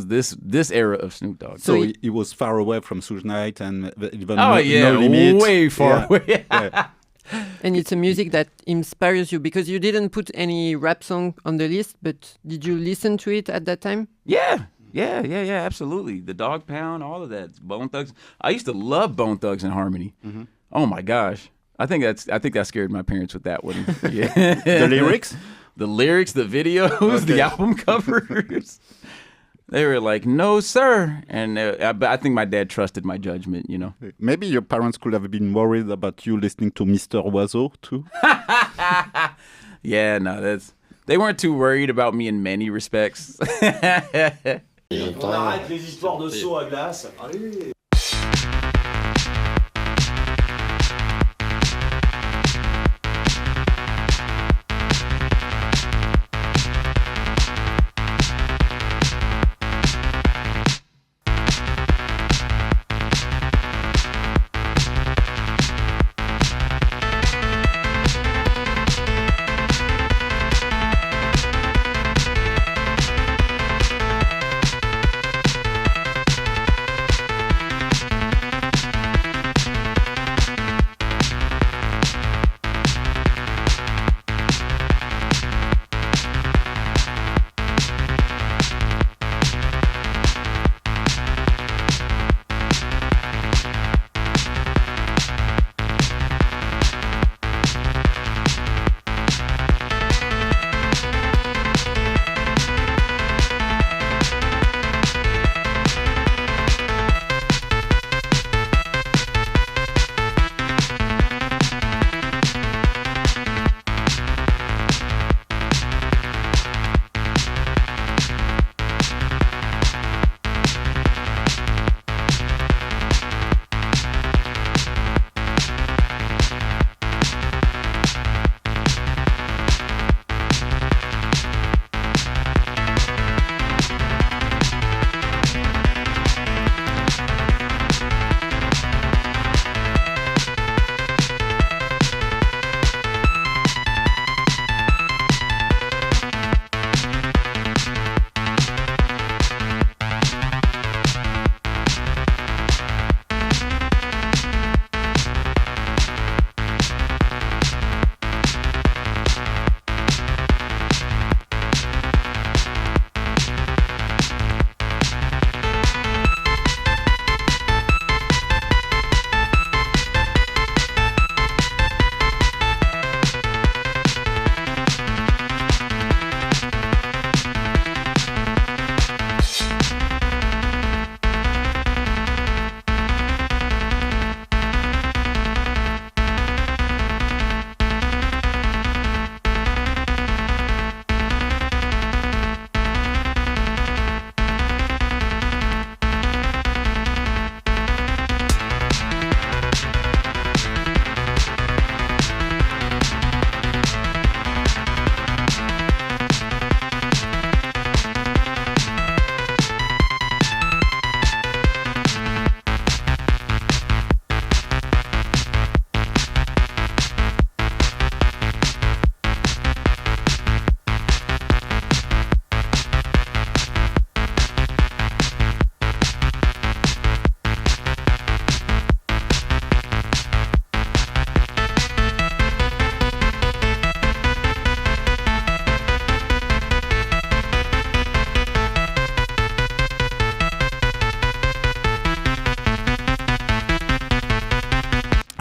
this era of Snoop Dogg. So he was far away from Suge Knight and even Oh no Limit. way far Yeah. away. Yeah. And it's a music that inspires you, because you didn't put any rap song on the list, but did you listen to it at that time? Yeah, absolutely. The Dog Pound, all of that. Bone Thugs. I used to love Bone Thugs and Harmony. Oh my gosh. I think that scared my parents with that one. Yeah. The lyrics? The lyrics, the videos, the album covers. They were like, no, sir. And I think my dad trusted my judgment, you know. Maybe your parents could have been worried about you listening to Mr. Oiseau too. Yeah, no, they weren't too worried about me in many respects. On arrête les histoires de saut à glace. Allez.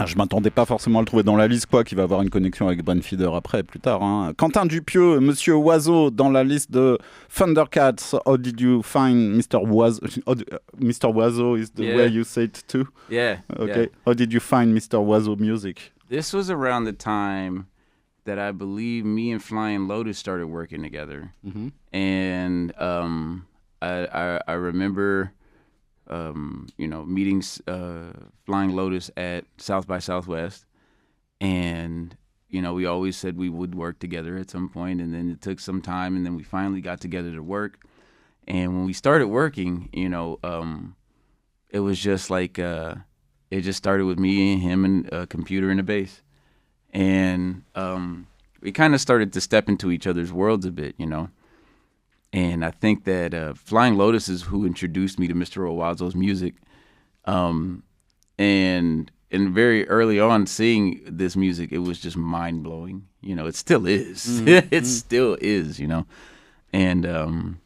Je m'attendais pas forcément à le trouver dans la liste, quoi, qui va avoir une connexion avec Brainfeeder après, plus tard. Hein. Quentin Dupieux, Monsieur Oiseau, dans la liste de Thundercat. How did you find Mr. Oiseau? Mr. Oiseau is the way you say it too. Yeah. Okay. Yeah. How did you find Mr. Oiseau music? This was around the time that I believe me and Flying Lotus started working together. Mm-hmm. And I remember, meeting Flying Lotus at South by Southwest. And, we always said we would work together at some point, and then it took some time, and then we finally got together to work. And when we started working, it was just like, it just started with me and him and a computer and a bass. And we kind of started to step into each other's worlds a bit, And I think that Flying Lotus is who introduced me to Mr. Owazo's music. And very early on, seeing this music, it was just mind-blowing. It still is. Mm-hmm. It still is, And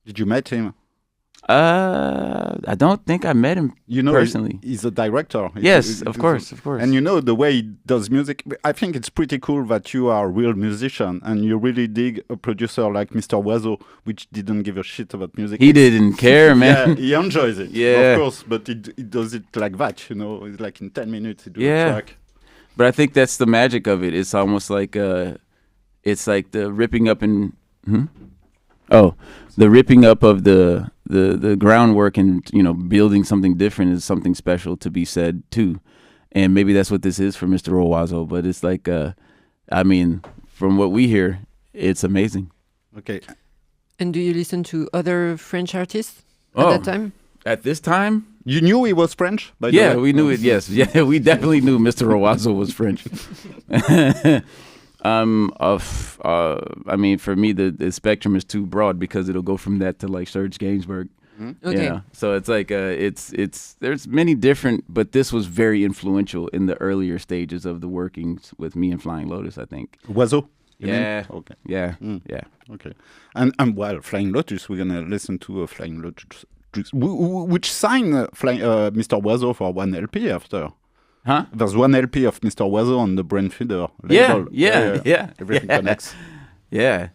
did you meet him? I don't think I met him personally. He's a director. Yes, of course. And the way he does music, I think it's pretty cool that you are a real musician and you really dig a producer like Mr. Oiseau, which didn't give a shit about music. He didn't care, man. Yeah, he enjoys it, yeah. Of course, but he does it like that, It's like in 10 minutes he does a track. But I think that's the magic of it. It's almost like it's like the ripping up and the ripping up of the groundwork and building something different is something special to be said too, and maybe that's what this is for Mr. Owazo. But it's like, from what we hear, it's amazing. Okay. And do you listen to other French artists at that time? At this time, you knew he was French. By the way? We knew it. Yes, we definitely knew Mr. Owazo was French. For me, the spectrum is too broad because it'll go from that to like Serge Gainsbourg. Mm-hmm. Okay. So it's like it's there's many different, but this was very influential in the earlier stages of the workings with me and Flying Lotus, I think. Oiseau? Yeah. Okay. Yeah. Mm. Yeah. Okay. And Flying Lotus, we're gonna listen to Flying Lotus, which signed Mr. Oiseau for one LP after. Huh? There's one LP of Mr. Oiseau on the Brainfeeder label. Yeah. Everything connects. Yeah.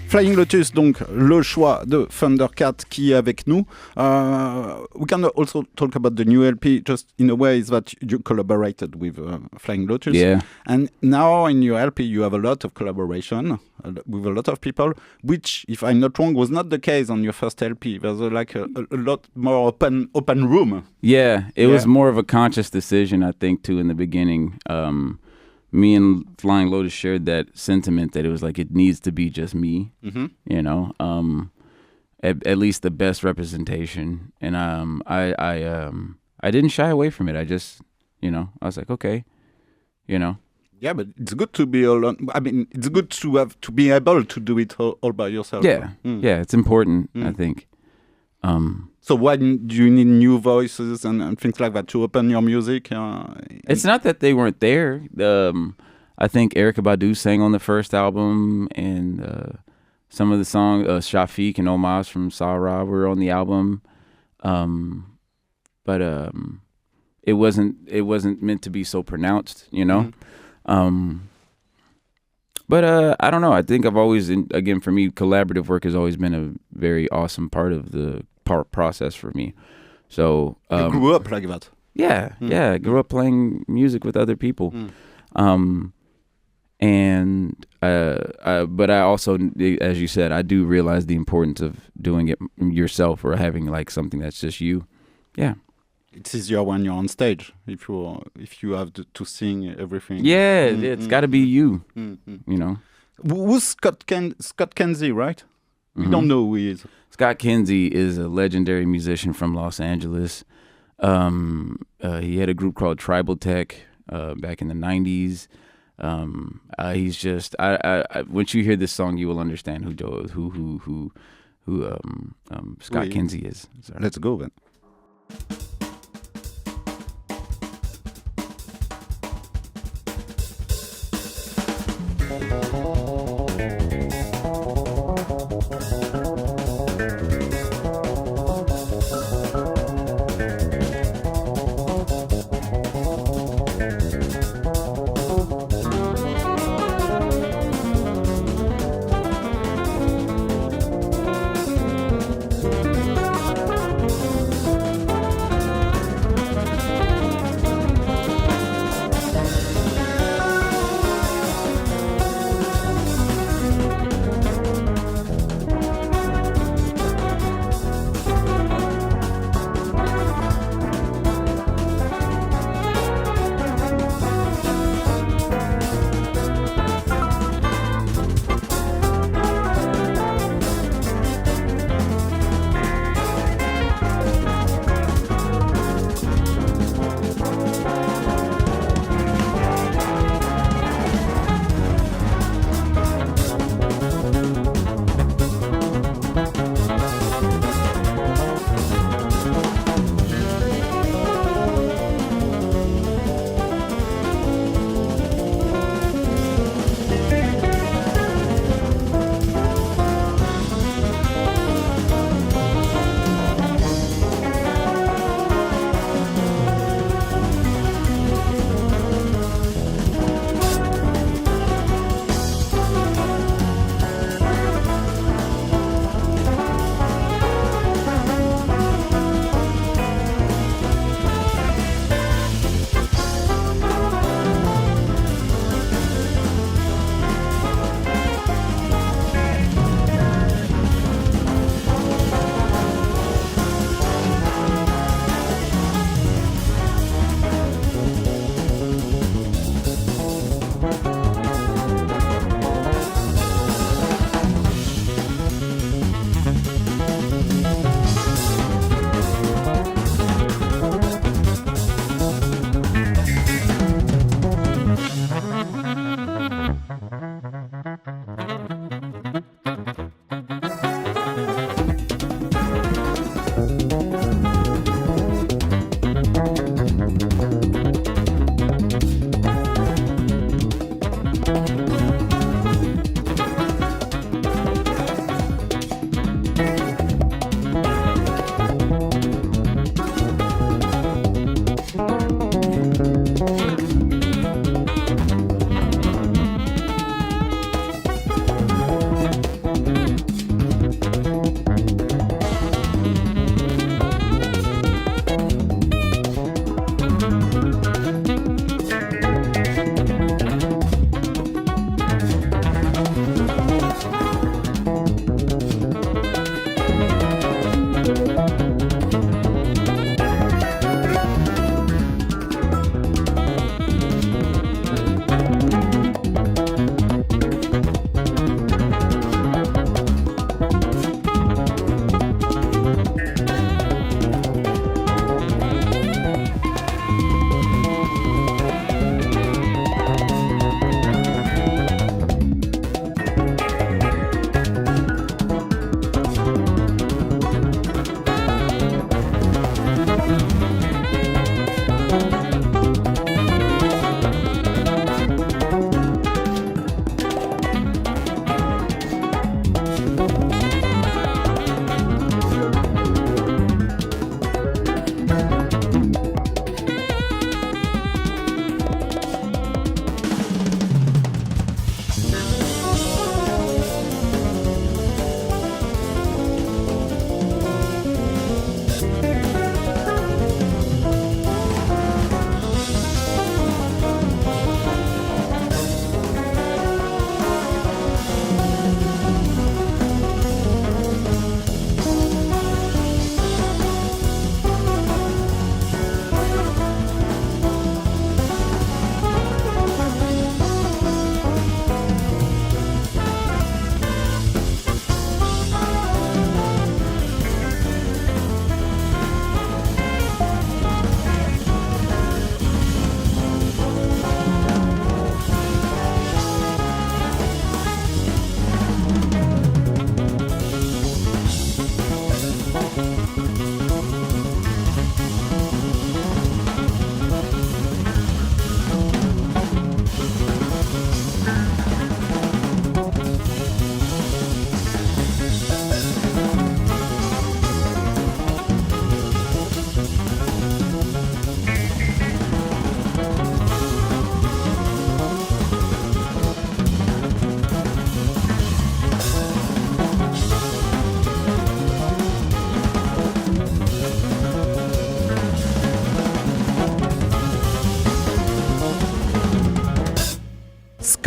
Flying Lotus, donc le choix de Thundercat qui est avec nous. We can also talk about the new LP, just in a way is that you collaborated with Flying Lotus. Yeah. And now in your LP you have a lot of collaboration with a lot of people, which, if I'm not wrong, was not the case on your first LP. There's a lot more open room. Yeah, it was more of a conscious decision, I think, too, in the beginning. Me and Flying Lotus shared that sentiment that it was like it needs to be just me, you know, at least the best representation. And I didn't shy away from it. I just, you know, I was like, okay, you know. Yeah, but it's good to be alone. I mean, it's good to be able to do it all by yourself. Yeah, yeah, it's important, I think. So why do you need new voices and things like that to open your music? It's not that they weren't there. I think Erykah Badu sang on the first album, and some of the songs, Shafiq and Omaz from Sarah were on the album. But it wasn't meant to be so pronounced, you know. But I don't know. I think I've always, again, for me, collaborative work has always been a very awesome part of the process for me. So you grew up like that. Yeah, yeah. I grew up playing music with other people, but I also, as you said, I do realize the importance of doing it yourself or having like something that's just you. Yeah. It's easier when you're on stage if you have to sing everything. Yeah, it's got to be you. You know. Who's Scott Kenzie, right? We don't know who he is. Scott Kenzie is a legendary musician from Los Angeles. He had a group called Tribal Tech back in the 90s. He's just once you hear this song, you will understand who Scott Kenzie is. Sorry. Let's go then.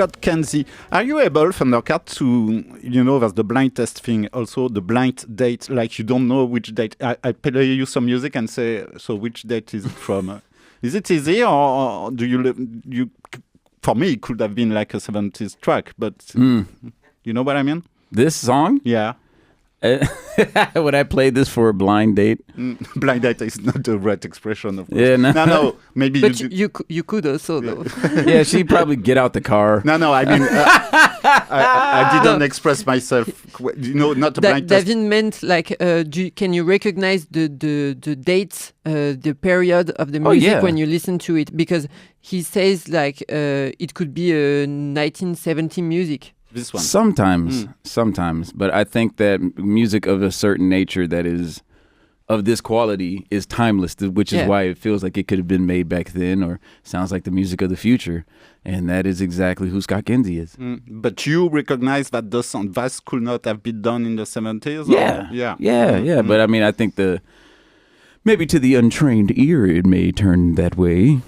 Scott Kenzie. Are you able, Thundercat, to, there's the blind test thing, also the blind date, like you don't know which date. I play you some music and say, so which date is it from? Is it easy, or do you for me, it could have been like a 70s track, but you know what I mean? This song? Yeah. Would I play this for a blind date? Blind date is not the right expression, of course. Yeah, no, maybe But you you could also, though. Yeah, she'd probably get out the car. No, I mean, I didn't express myself, not a blind test. David meant, like, can you recognize the dates, the period of the music when you listen to it? Because he says, like, it could be a 1970 music. This one. Sometimes. But I think that music of a certain nature that is of this quality is timeless, which is why it feels like it could have been made back then or sounds like the music of the future. And that is exactly who Scott Kenzie is. But you recognize that the sound that could not have been done in the 70s? Yeah. But I mean, I think maybe to the untrained ear, it may turn that way.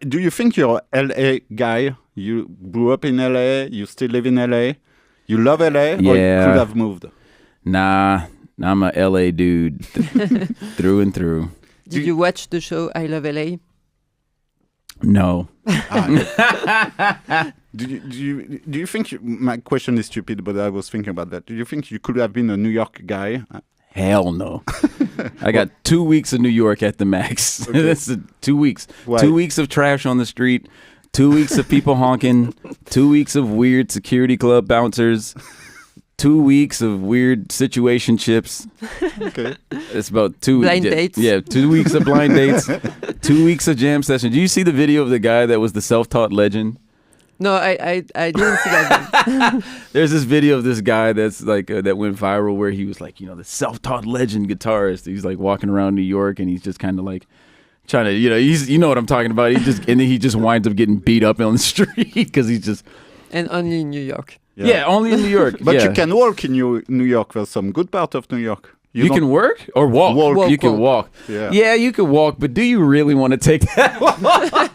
Do you think you're an LA guy? You grew up in LA, you still live in LA, you love LA, or you could have moved? Nah, I'm a LA dude through and through. Did you watch the show I Love LA? No. Do you think, my question is stupid, but I was thinking about that. Do you think you could have been a New York guy? Hell no. I got 2 weeks of New York at the max. Okay. That's 2 weeks. Why? 2 weeks of trash on the street. 2 weeks of people honking. 2 weeks of weird security club bouncers. 2 weeks of weird situationships. Okay. It's about 2 blind dates. Yeah, 2 weeks of blind dates. 2 weeks of jam sessions. Do you see the video of the guy that was the self-taught legend? No, I didn't see that. There's this video of this guy that's like that went viral where he was like, the self-taught legend guitarist. He's like walking around New York and he's just kind of like trying to, he's what I'm talking about. And then he just winds up getting beat up on the street because he's just. And only in New York. Yeah, only in New York. But you can walk in New York. There's some good part of New York. You can work or walk. You can walk. Yeah, you can walk, but do you really want to take that?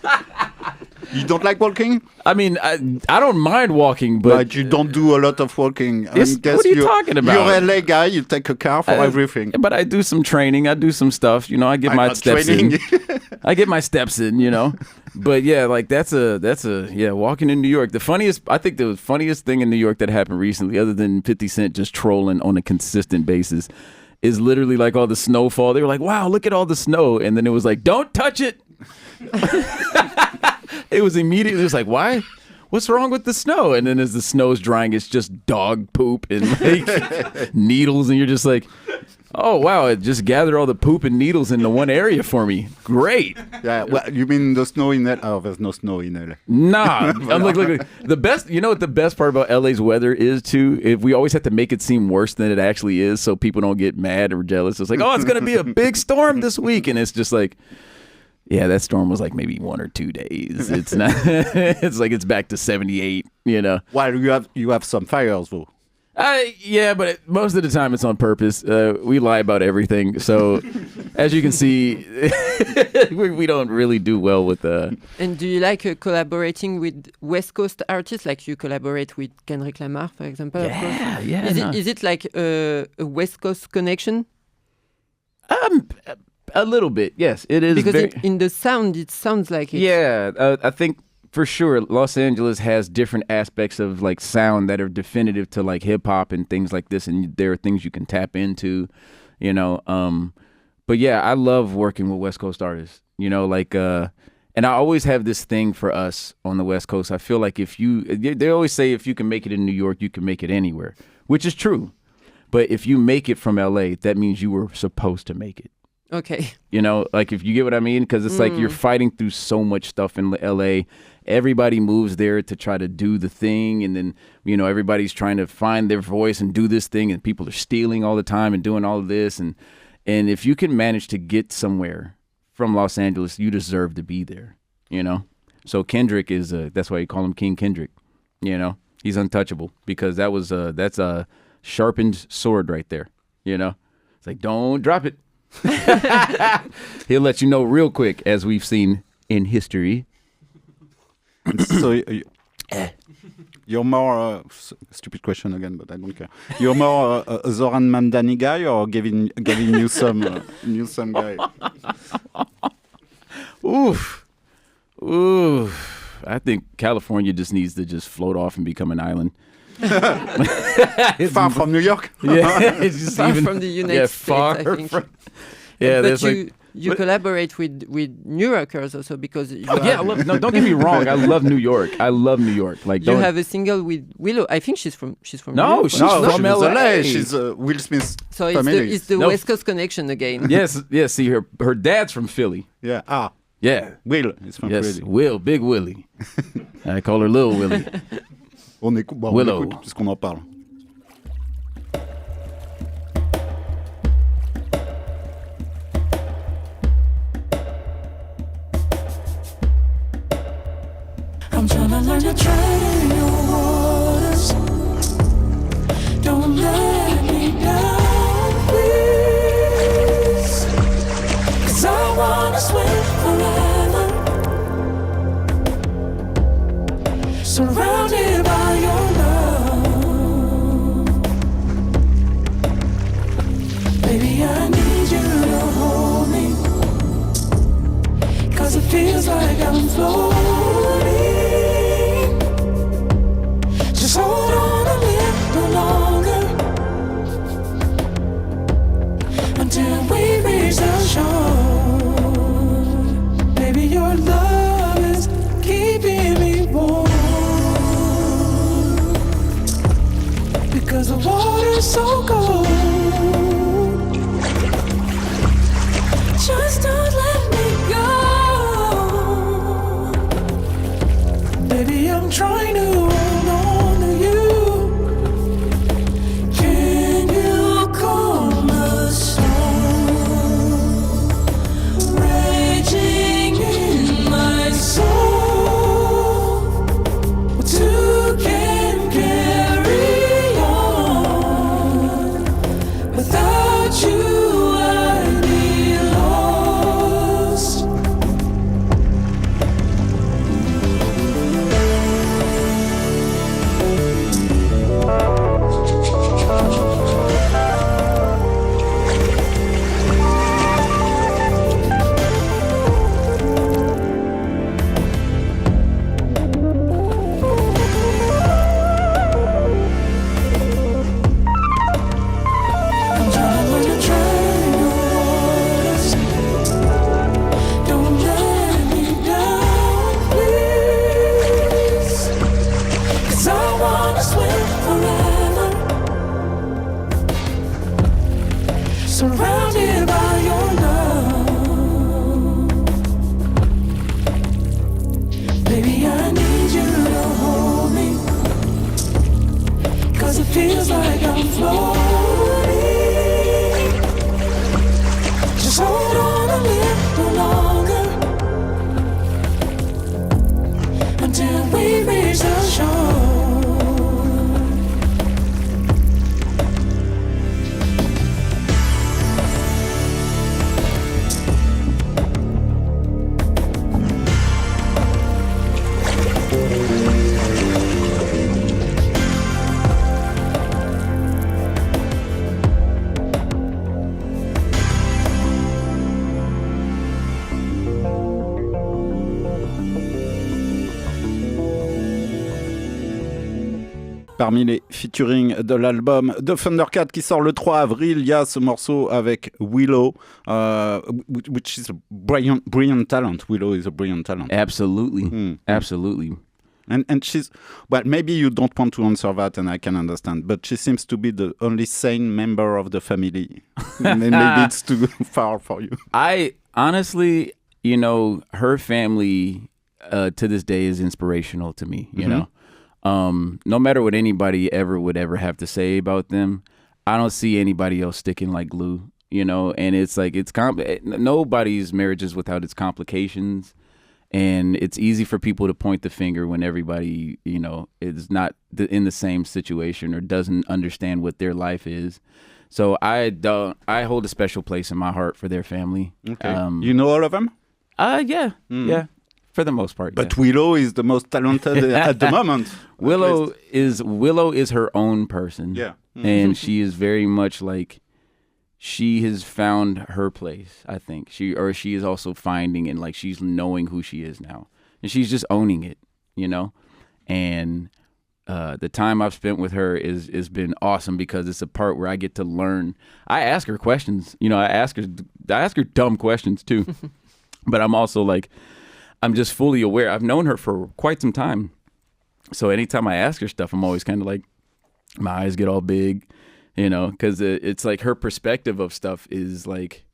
You don't like walking? I mean, I don't mind walking, but you don't do a lot of walking. What are you talking about? You're a LA guy. You take a car for everything. But I do some training. I do some stuff. I get my steps in. I get my steps in. But yeah, like that's a walking in New York. I think the funniest thing in New York that happened recently, other than 50 Cent just trolling on a consistent basis, is literally like all the snowfall. They were like, "Wow, look at all the snow," and then it was like, "Don't touch it." It was immediately, it was like, why? What's wrong with the snow? And then as the snow's drying, it's just dog poop and like needles. And you're just like, oh, wow, it just gathered all the poop and needles into one area for me. Great. Yeah, well, you mean the snow in LA? Oh, there's no snow in LA. Nah. I'm like, the best, what the best part about LA's weather is too? If we always have to make it seem worse than it actually is so people don't get mad or jealous. It's like, oh, it's going to be a big storm this week. And it's just like, yeah, that storm was like maybe 1 or 2 days. It's not. It's like it's back to 78. Well, you have some fires though. Yeah, but most of the time it's on purpose. We lie about everything. So, as you can see, we don't really do well with. And do you like collaborating with West Coast artists? Like you collaborate with Kendrick Lamar, for example. Yeah, of course. yeah. Is it like a West Coast connection? A little bit, yes. It is because in the sound, it sounds like it. Yeah, I think for sure Los Angeles has different aspects of like sound that are definitive to like hip hop and things like this, and there are things you can tap into, But yeah, I love working with West Coast artists, and I always have this thing for us on the West Coast. I feel like they always say if you can make it in New York, you can make it anywhere, which is true. But if you make it from LA, that means you were supposed to make it. Okay. Like if you get what I mean, because it's like you're fighting through so much stuff in LA. Everybody moves there to try to do the thing. And then, everybody's trying to find their voice and do this thing. And people are stealing all the time and doing all of this. And if you can manage to get somewhere from Los Angeles, you deserve to be there, So Kendrick is, that's why you call him King Kendrick, He's untouchable because that's a sharpened sword right there, It's like, don't drop it. He'll let you know real quick, as we've seen in history. So you're more stupid question again, but I don't care. You're more a Zoran Mandani guy or Gavin Newsom guy? Oof. I think California just needs to just float off and become an island. Far from New York. Yeah, it's just Far from the United States, I think. Yeah, but you collaborate with New Yorkers also because you don't get me wrong. I love New York. Like you have a single with Willow. I think she's from New York. She's from LA. She's Will Smith's so family. it's the West Coast connection again. Yes. See, her dad's from Philly. Yeah. Yeah. Will is from Philly. Will, Big Willie. I call her Little Willie. On écoute puisqu'on en parle. I'm trying to learn to tread in your waters. Don't let me down, please. 'Cause I wanna swim forever, surrounded by your love. Baby, I need you to hold me, 'cause it feels like I'm floating. Just hold on a little longer until we reach the shore. Baby, your love is keeping me warm, because the water's so cold. Just don't let me go. Baby, I'm trying to hold on to you. Can you calm the storm raging in my soul? Two can carry on. Without you, I'd be lost. I'm trying to learn to tread in your waters. Don't let me down, please. 'Cause I wanna swim forever, surrounded by your love. Baby, I need you to hold me, 'cause it feels like I'm floating. Just hold on a little longer until we reach the shore. Parmi les featuring de l'album de Thundercat qui sort le 3 avril, il y a ce morceau avec Willow, which is a brilliant talent. Willow is a brilliant talent. Absolutely. Absolutely. And she's, well, maybe you don't want to answer that, and I can understand, but she seems to be the only sane member of the family. Maybe it's too far for you. I honestly, her family to this day is inspirational to me, you know. No matter what anybody would ever have to say about them, I don't see anybody else sticking like glue, and it's like, nobody's marriage is without its complications, and it's easy for people to point the finger when everybody, is not in the same situation or doesn't understand what their life is. So I hold a special place in my heart for their family. Okay. You know all of them? Yeah. For the most part. But Willow is the most talented at the moment. Willow is her own person. Yeah. And she is very much like, she has found her place, I think. She is also finding, and like she's knowing who she is now. And she's just owning it, you know? And the time I've spent with her is been awesome, because it's a part where I get to learn. I ask her questions, you know, I ask her dumb questions too. But I'm also like, I'm just fully aware. I've known her for quite some time. So anytime I ask her stuff, I'm always kind of like, my eyes get all big, you know, because it's like her perspective of stuff is like,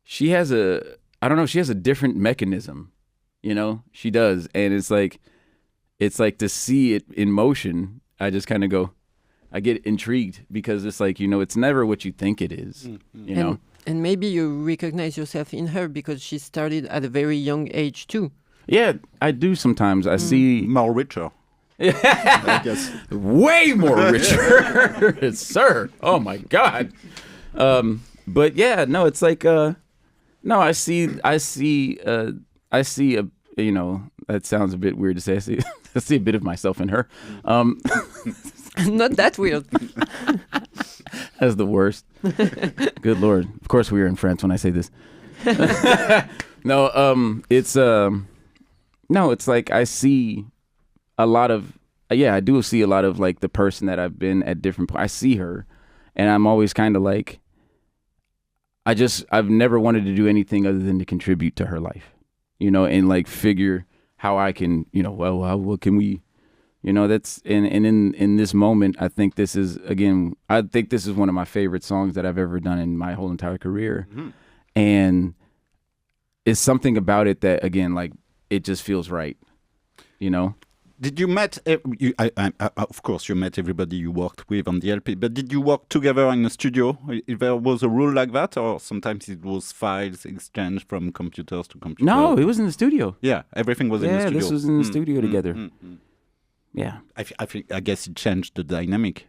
she has a different mechanism, you know, she does. And it's like to see it in motion, I just kind of go, I get intrigued, because it's like, you know, it's never what you think it is, you know. And maybe you recognize yourself in her because she started at a very young age too. Yeah, I do sometimes. I see more richer. I guess. Way more richer, sir. Oh my God. But yeah, no, it's like, no, I see a, you know, that sounds a bit weird to say. I see a bit of myself in her. Not that weird. That's the worst. Good Lord. Of course we are in France when I say this. No, it's like I see a lot of, I do see a lot of like the person that I've been at different points. I see her, and I'm always kind of like, I've never wanted to do anything other than to contribute to her life, you know, and like figure how I can, you know, what can we, you know, that's, and in this moment, I think this is one of my favorite songs that I've ever done in my whole entire career. Mm-hmm. And it's something about it that, again, like, it just feels right, you know? Did you met, of course, you met everybody you worked with on the LP, but did you work together in the studio? If there was a rule like that, or sometimes it was files exchanged from computers to computers? No, it was in the studio. Yeah, everything was in the studio. Yeah, this was in the studio together. Yeah. I guess it changed the dynamic.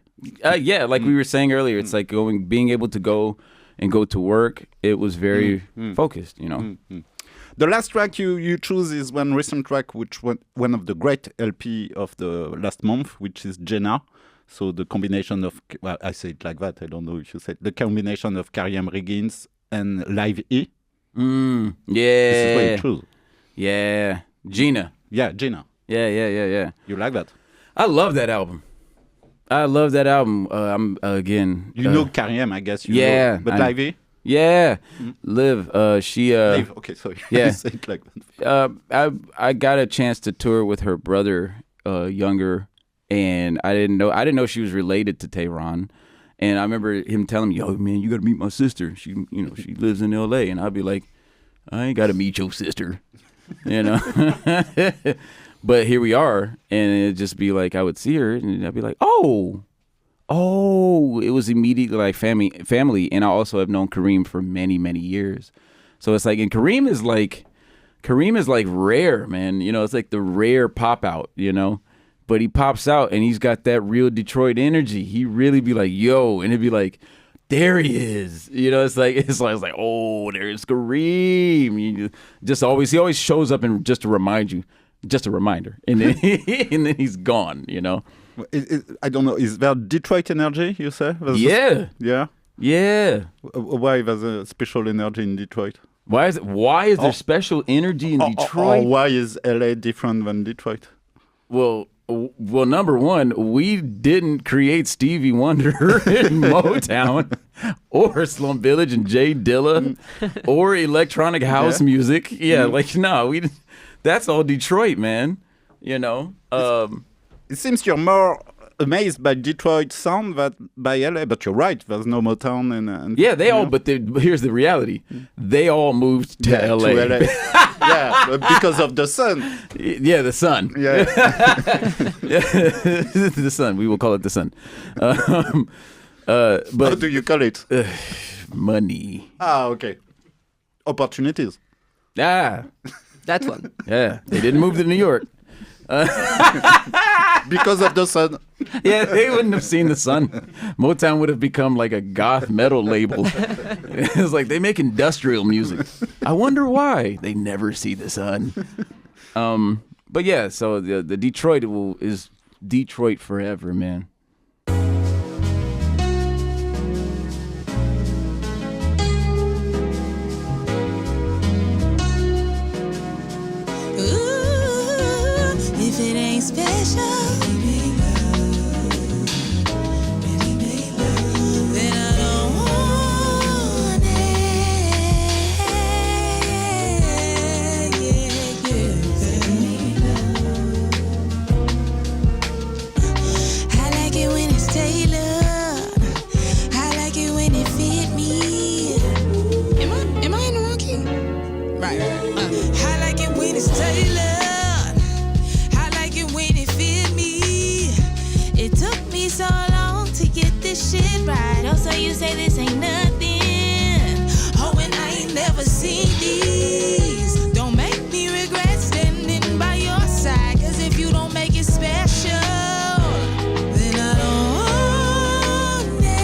Yeah, like we were saying earlier, it's like being able to go to work, it was very focused, you know? The last track you choose is one recent track, which was one of the great LP of the last month, which is Génial. So the combination of, well, I say it like that, I don't know if you say it, the combination of Karyam Riggins and Live E. Yeah. This is what you choose. Yeah. Gina. Yeah, Gina. Yeah. You like that? I love that album. I'm again. You know Karyam, I guess. You know, but Live E? Yeah, Liv. Liv. Okay, sorry. Yeah, say it like that. I got a chance to tour with her brother, younger, and I didn't know she was related to Tehran. And I remember him telling me, "Yo, man, you got to meet my sister. She lives in L.A." And I'd be like, "I ain't got to meet your sister," you know. But here we are, and it'd just be like I would see her, and I'd be like, "Oh." It was immediately like family, and I also have known Kareem for many, many years. So it's like, and Kareem is like rare, man. You know, it's like the rare pop out, you know. But he pops out, and he's got that real Detroit energy. He really be like, yo, and it'd be like, there he is. You know, it's like, oh, there's Kareem. He always shows up and just to remind you, just a reminder, and then and then he's gone. You know. I don't know. Is there Detroit energy, you say? Yeah. Yeah? Why there's a special energy in Detroit? Why is there special energy in Detroit? Or why is LA different than Detroit? Well, number one, we didn't create Stevie Wonder in Motown or Slum Village and Jay Dilla or electronic house music. Yeah, like, no, that's all Detroit, man. You know? It seems you're more amazed by Detroit sound than by LA, but you're right. There's no Motown and yeah, they all. Know? But here's the reality: they all moved to LA. Yeah, because of the sun. Yeah, the sun. Yeah, the sun. We will call it the sun. But how do you call it? Money. Okay. Opportunities. That one. Yeah, they didn't move to New York. Because of the sun. Yeah, they wouldn't have seen the sun. Motown would have become like a goth metal label. It's like they make industrial music. I wonder why they never see the sun. But yeah, so the Detroit is Detroit forever, man. If it ain't special, then I don't want it. I like it when it's tailored. I like it when it fit me. Am I in the wrong key? Right. I like it when it's tailored. So long to get this shit right. Oh, so you say this ain't nothing. Oh, and I ain't never seen these. Don't make me regret standing by your side. Cause if you don't make it special, then I don't want it.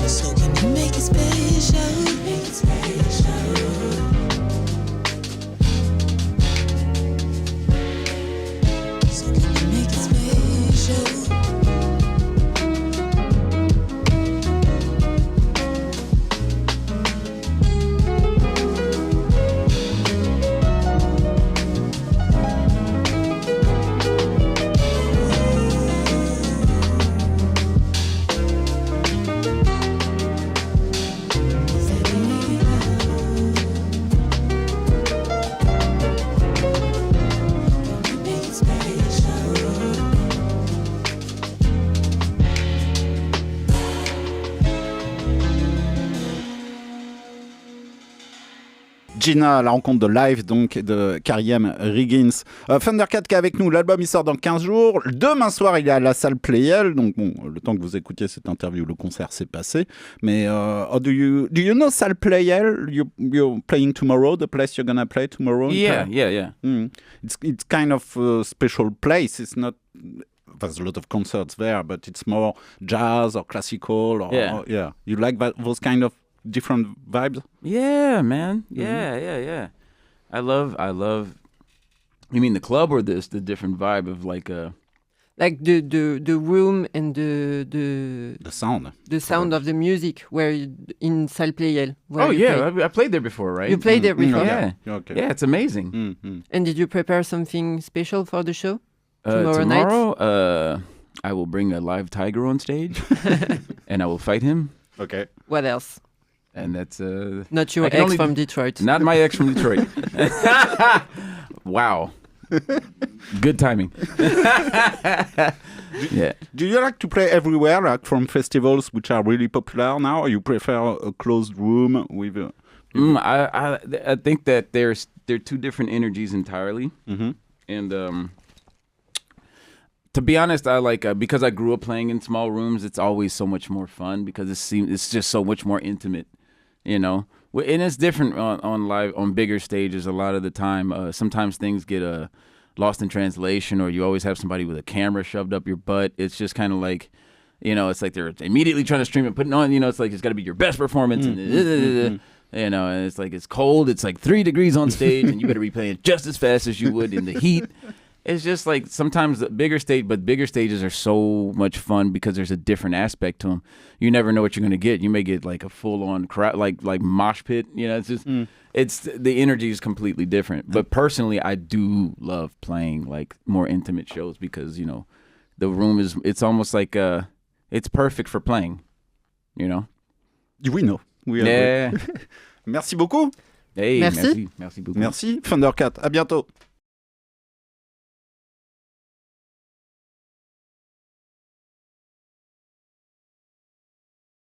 So can you make it special? Make it special. Gina à la rencontre de live donc de Karyem Riggins. Thundercat qui est avec nous, l'album il sort dans 15 jours. Demain soir il est à la salle Playel, donc bon, le temps que vous écoutiez cette interview, le concert s'est passé. Mais do you know salle Playel? You're playing tomorrow, the place you're gonna play tomorrow? Yeah. It's kind of a special place. It's not. There's a lot of concerts there, but it's more jazz or classical. Or, You like those kind of different vibes? Yeah, man. Yeah. I love. You mean the club or the different vibe of like a. Like the room and the sound. The sound of the music in Salle Playel. I played there before, right? You played there before? Yeah. Okay. Yeah, it's amazing. Mm-hmm. And did you prepare something special for the show? Tomorrow night? I will bring a live tiger on stage and I will fight him. Okay. What else? And that's not your ex from Detroit. Not my ex from Detroit. Wow. Good timing. Yeah. Do you like to play everywhere, like from festivals which are really popular now, or you prefer a closed room with? I think that they're two different energies entirely, and to be honest, I like because I grew up playing in small rooms. It's always so much more fun because it's just so much more intimate, you know. And it's different on live on bigger stages a lot of the time. Sometimes things get lost in translation, or you always have somebody with a camera shoved up your butt. It's just kind of like, you know, it's like they're immediately trying to stream it, putting on. You know, it's like it's got to be your best performance, and you know, and it's like it's cold. It's like 3 degrees on stage, and you better be playing just as fast as you would in the heat. It's just like sometimes the bigger stages are so much fun because there's a different aspect to them. You never know what you're going to get. You may get like a full-on crowd, like mosh pit. You know, it's just it's the energy is completely different. But personally, I do love playing like more intimate shows because, you know, the room it's almost like it's perfect for playing. You know. We know. Yeah. Merci beaucoup. Hey, merci beaucoup. Merci Thundercat. À bientôt.